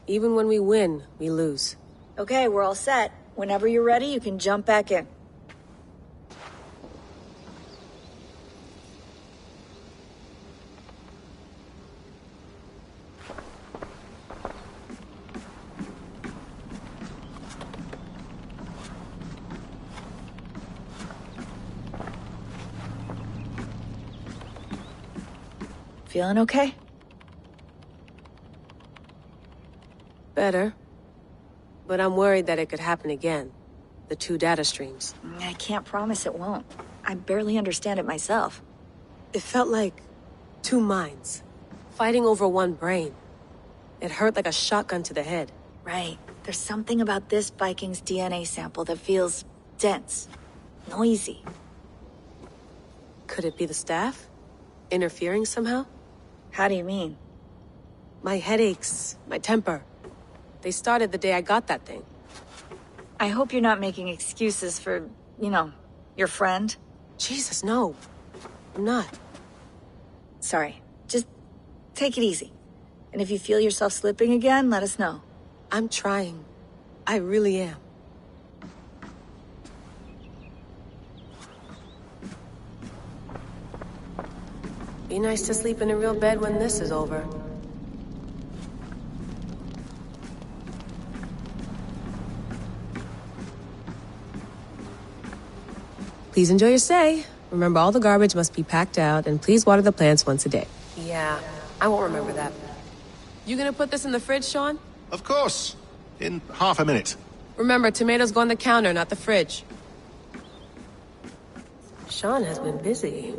F: Even when we win, we lose.
D: Okay, we're all set. Whenever you're ready, you can jump back in. Feeling okay?
F: Better. But I'm worried that it could happen again. The two data streams.
D: I can't promise it won't. I barely understand it myself.
F: It felt like two minds, fighting over one brain. It hurt like a shotgun to the head.
D: Right. There's something about this Viking's DNA sample that feels dense, noisy.
F: Could it be the staff? Interfering somehow?
D: How do you mean?
F: My headaches, my temper. They started the day I got that thing.
D: I hope you're not making excuses for, you know, your friend.
F: Jesus, no. I'm not.
D: Sorry. Just take it easy. And if you feel yourself slipping again, let us know.
F: I'm trying. I really am. Be nice to sleep in a real bed when this is over. Please enjoy your stay. Remember, all the garbage must be packed out, and please water the plants once a day. Yeah, I won't remember that. You gonna put this in the fridge, Sean?
Q: Of course. In half a minute.
F: Remember, tomatoes go on the counter, not the fridge. Sean has been busy.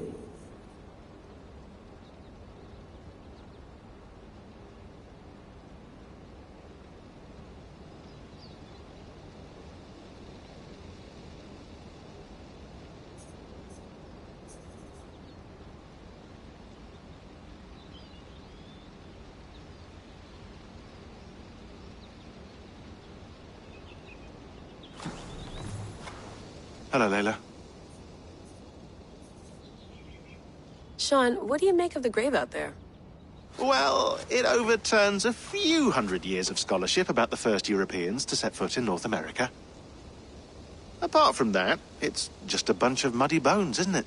Q: Hello, Layla.
F: Sean, what do you make of the grave out there?
Q: Well, it overturns a few hundred years of scholarship about the first Europeans to set foot in North America. Apart from that, it's just a bunch of muddy bones, isn't it?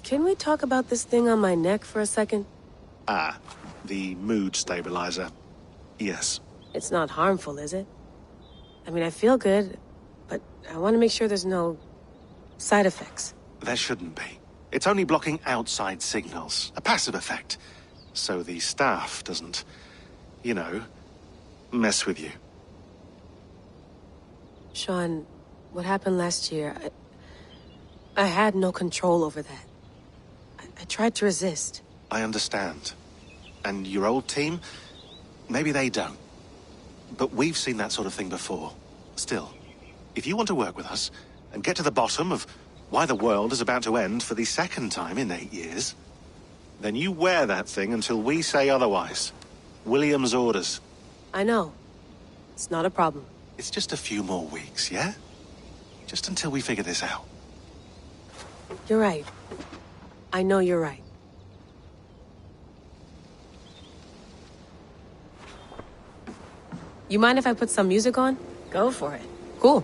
F: Can we talk about this thing on my neck for a second?
Q: Ah, the mood stabilizer. Yes.
F: It's not harmful, is it? I mean, I feel good, but I want to make sure there's no side effects.
Q: There shouldn't be. It's only blocking outside signals, a passive effect. So the staff doesn't, you know, mess with you.
F: Sean, what happened last year, I had no control over that. I tried to resist.
Q: I understand. And your old team? Maybe they don't. But we've seen that sort of thing before. Still, if you want to work with us and get to the bottom of why the world is about to end for the second time in 8 years, then you wear that thing until we say otherwise. William's orders.
F: I know. It's not a problem.
Q: It's just a few more weeks, yeah? Just until we figure this out.
F: You're right. I know you're right. You mind if I put some music on?
D: Go for it.
F: Cool.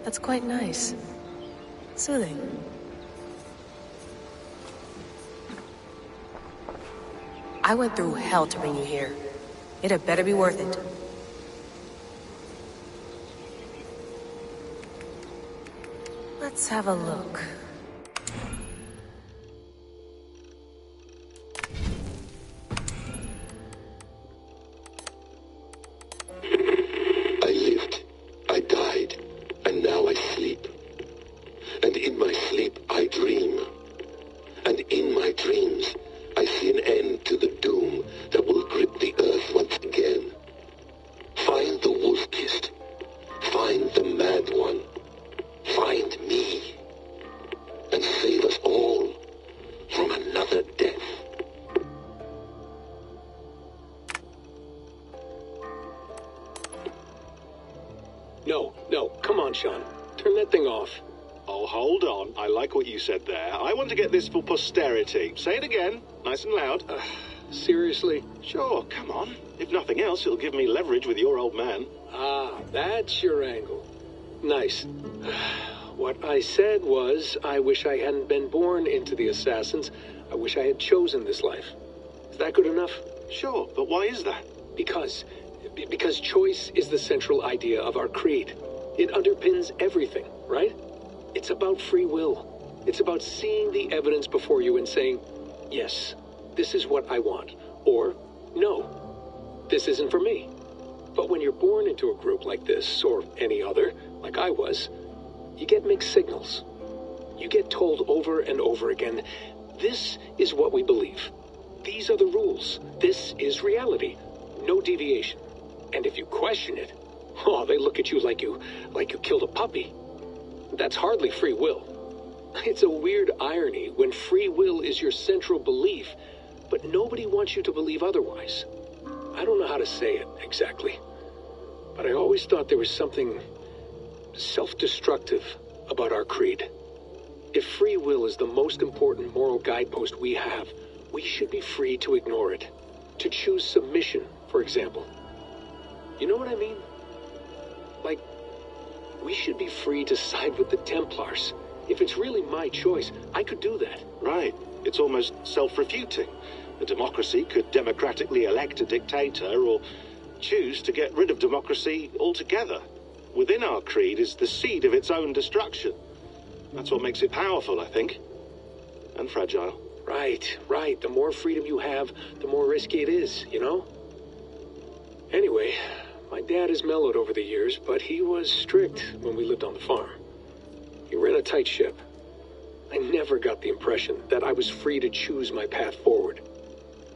F: That's quite nice. Soothing. I went through hell to bring you here. It had better be worth it. Let's have a look.
I: I lived, I died, and now I sleep. And in my sleep I dream. And in my dreams I see an end to the doom that will grip the earth once again. Find the wolf-kissed. Find the mad one. Find me. And save us all from another death.
P: No, come on, Sean. Turn that thing off.
Q: Oh, hold on. I like what you said there. I want to get this for posterity. Say it again, nice and loud.
P: Seriously?
Q: Sure, come on. If nothing else, it'll give me leverage with your old man.
P: Ah, that's your angle. Nice. What I said was, I wish I hadn't been born into the Assassins. I wish I had chosen this life. Is that good enough?
Q: Sure, but why is that?
P: Because choice is the central idea of our creed. It underpins everything, right? It's about free will. It's about seeing the evidence before you and saying, yes, this is what I want. Or, no, this isn't for me. But when you're born into a group like this, or any other, like I was, you get mixed signals. You get told over and over again, this is what we believe. These are the rules. This is reality. No deviation. And if you question it, oh, they look at you like you killed a puppy. That's hardly free will. It's a weird irony when free will is your central belief, but nobody wants you to believe otherwise. I don't know how to say it exactly, but I always thought there was something self-destructive about our creed. If free will is the most important moral guidepost we have, we should be free to ignore it. To choose submission, for example. You know what I mean? Like, we should be free to side with the Templars. If it's really my choice, I could do that.
Q: Right. It's almost self-refuting. A democracy could democratically elect a dictator or choose to get rid of democracy altogether. Within our creed is the seed of its own destruction. That's what makes it powerful, I think. And fragile.
P: Right. The more freedom you have, the more risky it is, you know? Anyway, my dad has mellowed over the years, but he was strict when we lived on the farm. He ran a tight ship. I never got the impression that I was free to choose my path forward.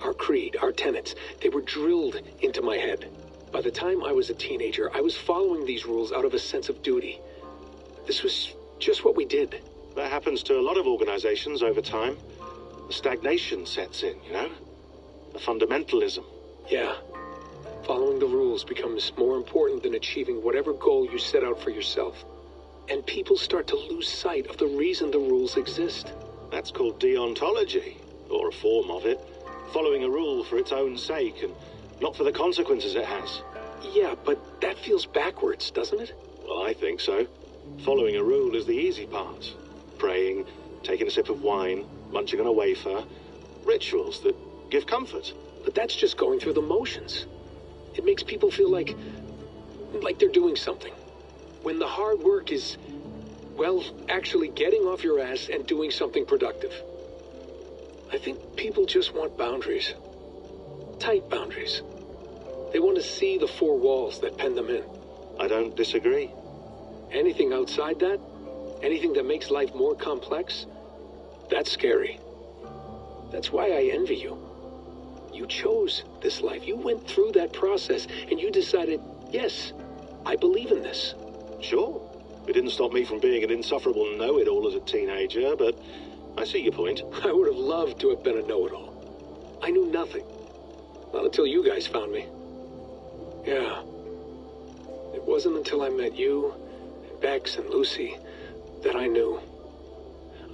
P: Our creed, our tenets, they were drilled into my head. By the time I was a teenager, I was following these rules out of a sense of duty. This was just what we did.
Q: That happens to a lot of organizations over time. The stagnation sets in, you know? The fundamentalism.
P: Yeah. Following the rules becomes more important than achieving whatever goal you set out for yourself. And people start to lose sight of the reason the rules exist.
Q: That's called deontology, or a form of it. Following a rule for its own sake and not for the consequences it has.
P: Yeah, but that feels backwards, doesn't it?
Q: Well, I think so. Following a rule is the easy part. Praying, taking a sip of wine, munching on a wafer. Rituals that give comfort.
P: But that's just going through the motions. It makes people feel like they're doing something. When the hard work is, well, actually getting off your ass and doing something productive. I think people just want boundaries. Tight boundaries. They want to see the four walls that pen them in.
Q: I don't disagree.
P: Anything outside that, anything that makes life more complex, that's scary. That's why I envy you. You chose this life. You went through that process, and you decided, yes, I believe in this.
Q: Sure. It didn't stop me from being an insufferable know-it-all as a teenager, but I see your point.
P: I would have loved to have been a know-it-all. I knew nothing. Not until you guys found me. Yeah. It wasn't until I met you, and Bex and Lucy, that I knew.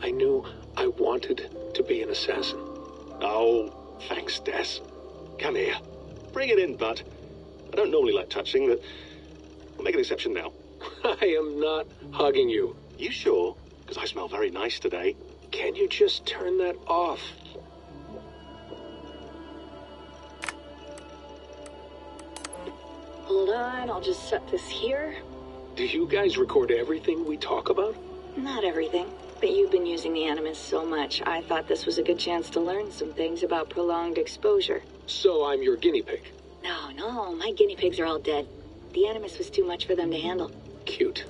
P: I knew I wanted to be an assassin.
Q: Oh, thanks, Des. Come here. Bring it in, bud. I don't normally like touching, but I'll make an exception now.
P: I am not hugging you.
Q: You sure? Because I smell very nice today.
P: Can you just turn that off?
D: Hold on, I'll just set this here.
P: Do you guys record everything we talk about?
D: Not everything, but you've been using the Animus so much, I thought this was a good chance to learn some things about prolonged exposure.
P: So I'm your guinea pig?
D: No, my guinea pigs are all dead. The Animus was too much for them to handle.
P: Cute.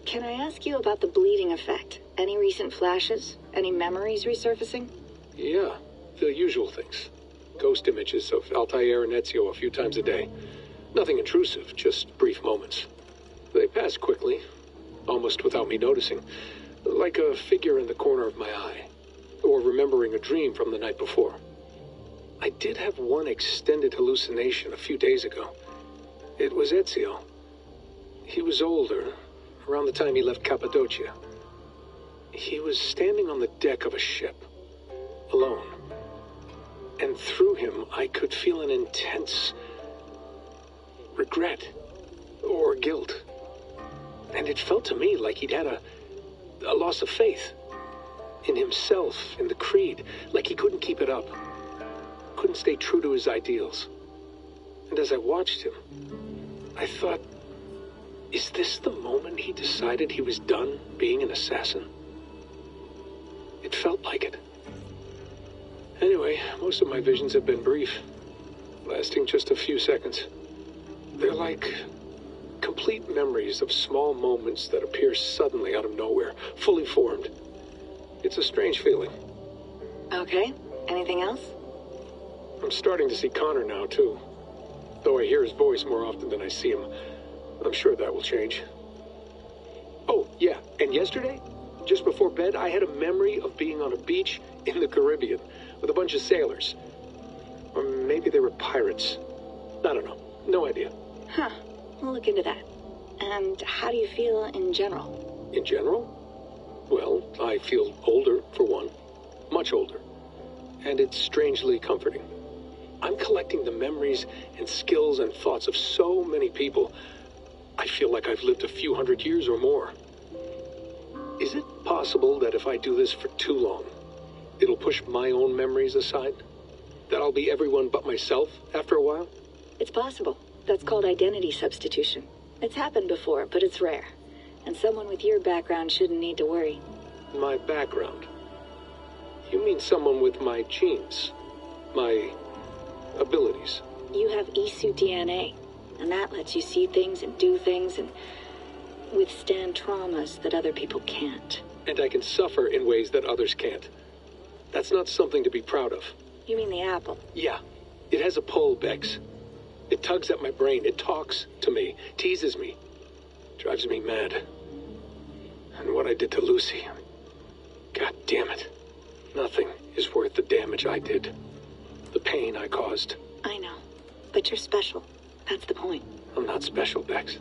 D: Can I ask you about the bleeding effect? Any recent flashes? Any memories resurfacing?
P: Yeah, the usual things. Ghost images of Altair and Ezio a few times a day. Nothing intrusive, just brief moments. They pass quickly, almost without me noticing. Like a figure in the corner of my eye. Or remembering a dream from the night before. I did have one extended hallucination a few days ago. It was Ezio. He was older, around the time he left Cappadocia. He was standing on the deck of a ship, alone. And through him, I could feel an intense regret or guilt. And it felt to me like he'd had a loss of faith in himself, in the creed, like he couldn't keep it up, couldn't stay true to his ideals. And as I watched him, I thought, is this the moment he decided he was done being an assassin? It felt like it. Anyway, most of my visions have been brief, lasting just a few seconds. They're like complete memories of small moments that appear suddenly out of nowhere, fully formed. It's a strange feeling.
D: Okay, anything else?
P: I'm starting to see Connor now, too. Though I hear his voice more often than I see him, I'm sure that will change. Oh, yeah, and yesterday, just before bed, I had a memory of being on a beach in the Caribbean with a bunch of sailors. Or maybe they were pirates. I don't know. No idea.
D: Huh. We'll look into that. And how do you feel in general?
P: In general? Well, I feel older, for one. Much older. And it's strangely comforting. I'm collecting the memories and skills and thoughts of so many people. I feel like I've lived a few hundred years or more. Is it possible that if I do this for too long, it'll push my own memories aside? That I'll be everyone but myself after a while?
D: It's possible. That's called identity substitution. It's happened before, but it's rare. And someone with your background shouldn't need to worry.
P: My background? You mean someone with my genes? My abilities?
D: You have Isu DNA, and that lets you see things and do things and withstand traumas that other people can't.
P: And I can suffer in ways that others can't. That's not something to be proud of.
D: You mean the apple?
P: Yeah. It has a pull, Bex. It tugs at my brain. It talks to me. Teases me. Drives me mad. And what I did to Lucy... God damn it. Nothing is worth the damage I did. The pain I caused.
D: I know. But you're special. That's the point.
P: I'm not special, Bex.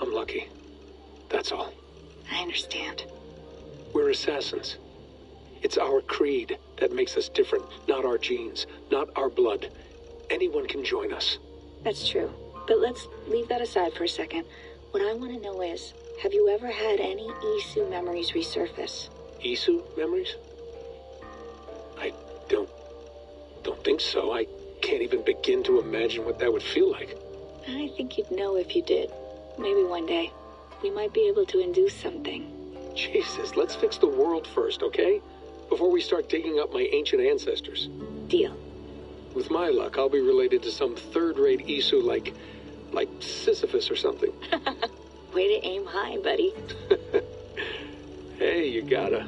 P: I'm lucky. That's all.
D: I understand.
P: We're assassins. It's our creed that makes us different, not our genes, not our blood. Anyone can join us.
D: That's true. But let's leave that aside for a second. What I want to know is, have you ever had any Isu memories resurface?
P: Isu memories? I don't think so. I can't even begin to imagine what that would feel like.
D: I think you'd know if you did. Maybe one day. We might be able to induce something.
P: Jesus, let's fix the world first, okay? before we start digging up my ancient ancestors.
D: Deal.
P: With my luck, I'll be related to some third-rate Isu like Sisyphus or something.
D: Way to aim high, buddy.
P: Hey, you gotta.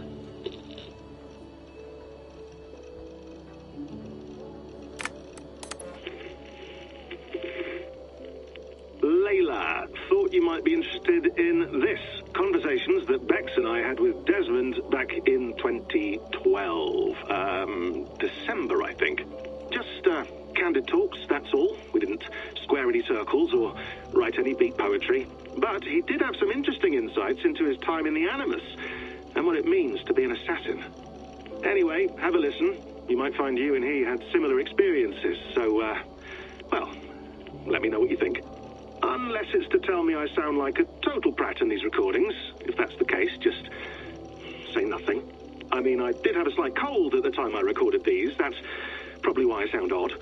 N: Layla, thought you might be interested in this. Conversations that Bex and I had with Desmond back in 2012. December, I think. Just, candid talks, that's all. We didn't square any circles or write any beat poetry. But he did have some interesting insights into his time in the Animus and what it means to be an assassin. Anyway, have a listen. You might find you and he had similar experiences, so, well, let me know what you think. Unless it's to tell me I sound like a total prat in these recordings. If that's the case, just say nothing. I mean, I did have a slight cold at the time I recorded these. That's probably why I sound odd.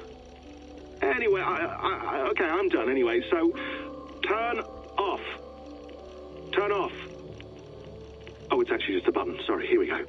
N: Anyway, okay, I'm done anyway, so turn off. Turn off. Oh, it's actually just a button. Sorry, here we go.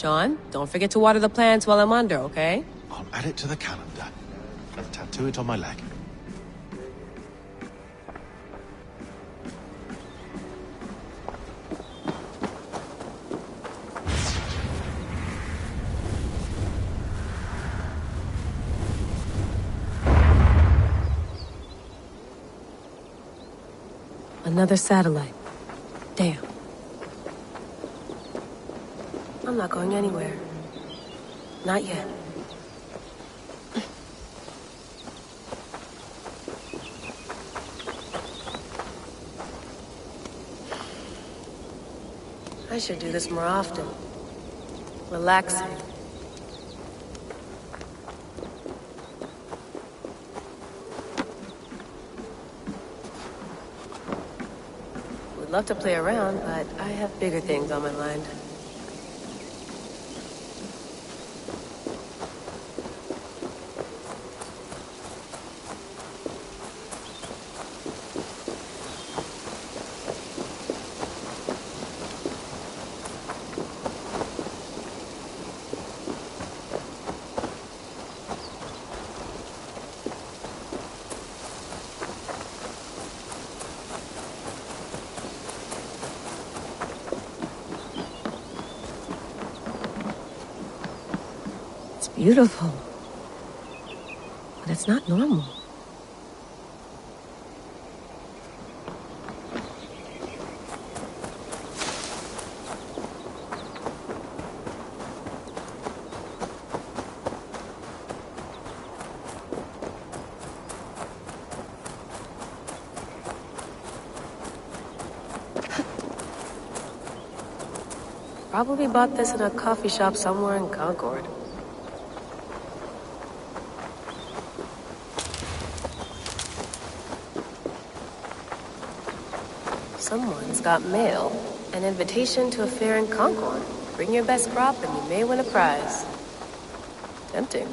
F: Sean, don't forget to water the plants while I'm under, okay?
Q: I'll add it to the calendar and tattoo it on my leg.
F: Another satellite. Damn. I'm not going anywhere. Not yet. I should do this more often. Relaxing. Would love to play around, but I have bigger things on my mind. Beautiful. But it's not normal. Probably bought this in a coffee shop somewhere in Concord. Someone's got mail. An invitation to a fair in Concord. Bring your best crop and you may win a prize. Tempting.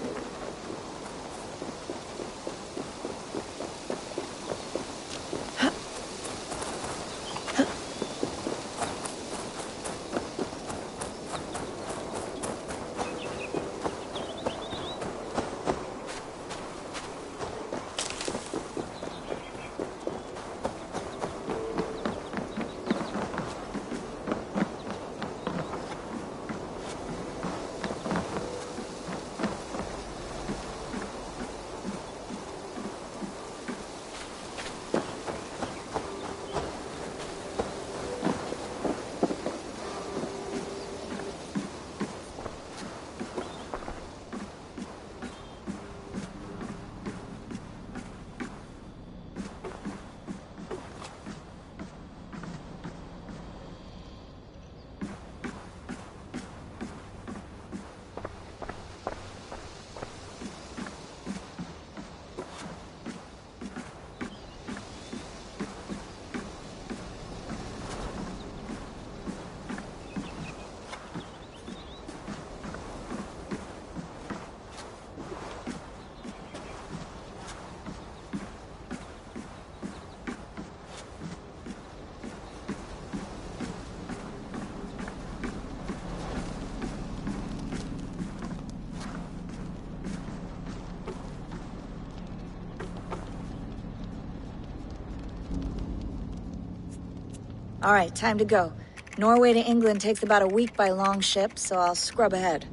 K: All right, time to go. Norway to England takes about a week by long ship, so I'll scrub ahead.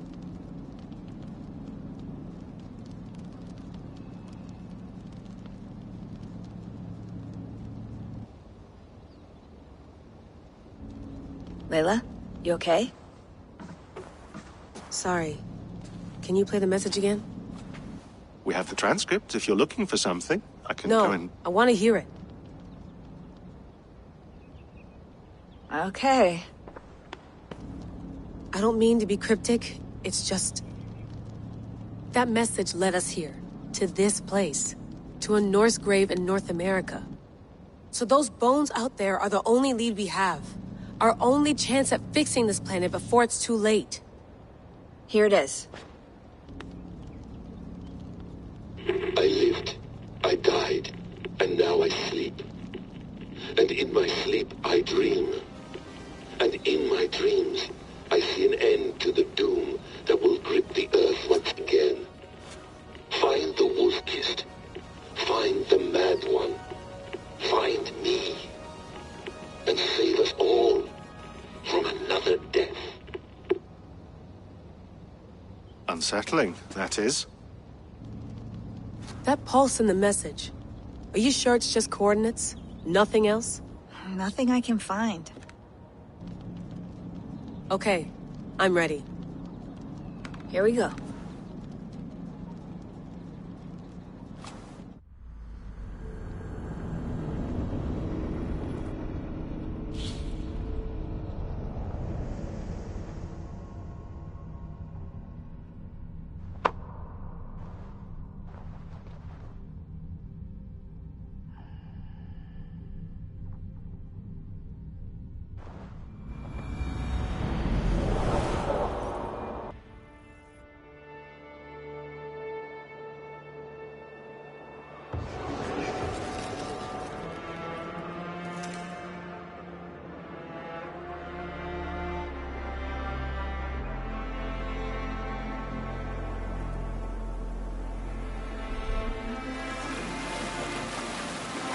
K: Layla, you okay?
F: Sorry. Can you play the message again?
Q: We have the transcript. If you're looking for something, I can go and...
F: No, I want to hear it.
K: Okay.
F: I don't mean to be cryptic. It's just... that message led us here. To this place. To a Norse grave in North America. So those bones out there are the only lead we have. Our only chance at fixing this planet before it's too late.
K: Here it is.
I: I lived, I died, and now I sleep. And in my sleep I dream. And in my dreams I see an end to the doom
Q: Earthling, that is.
F: That pulse in the message. Are you sure it's just coordinates? Nothing else?
K: Nothing I can find.
F: Okay, I'm ready.
K: Here we go.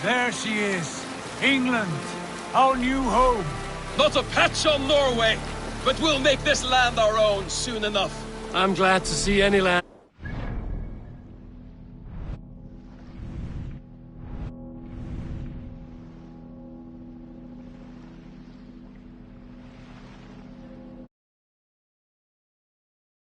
H: There she is. England, our new home.
L: Not a patch on Norway, but we'll make this land our own soon enough.
E: I'm glad to see any land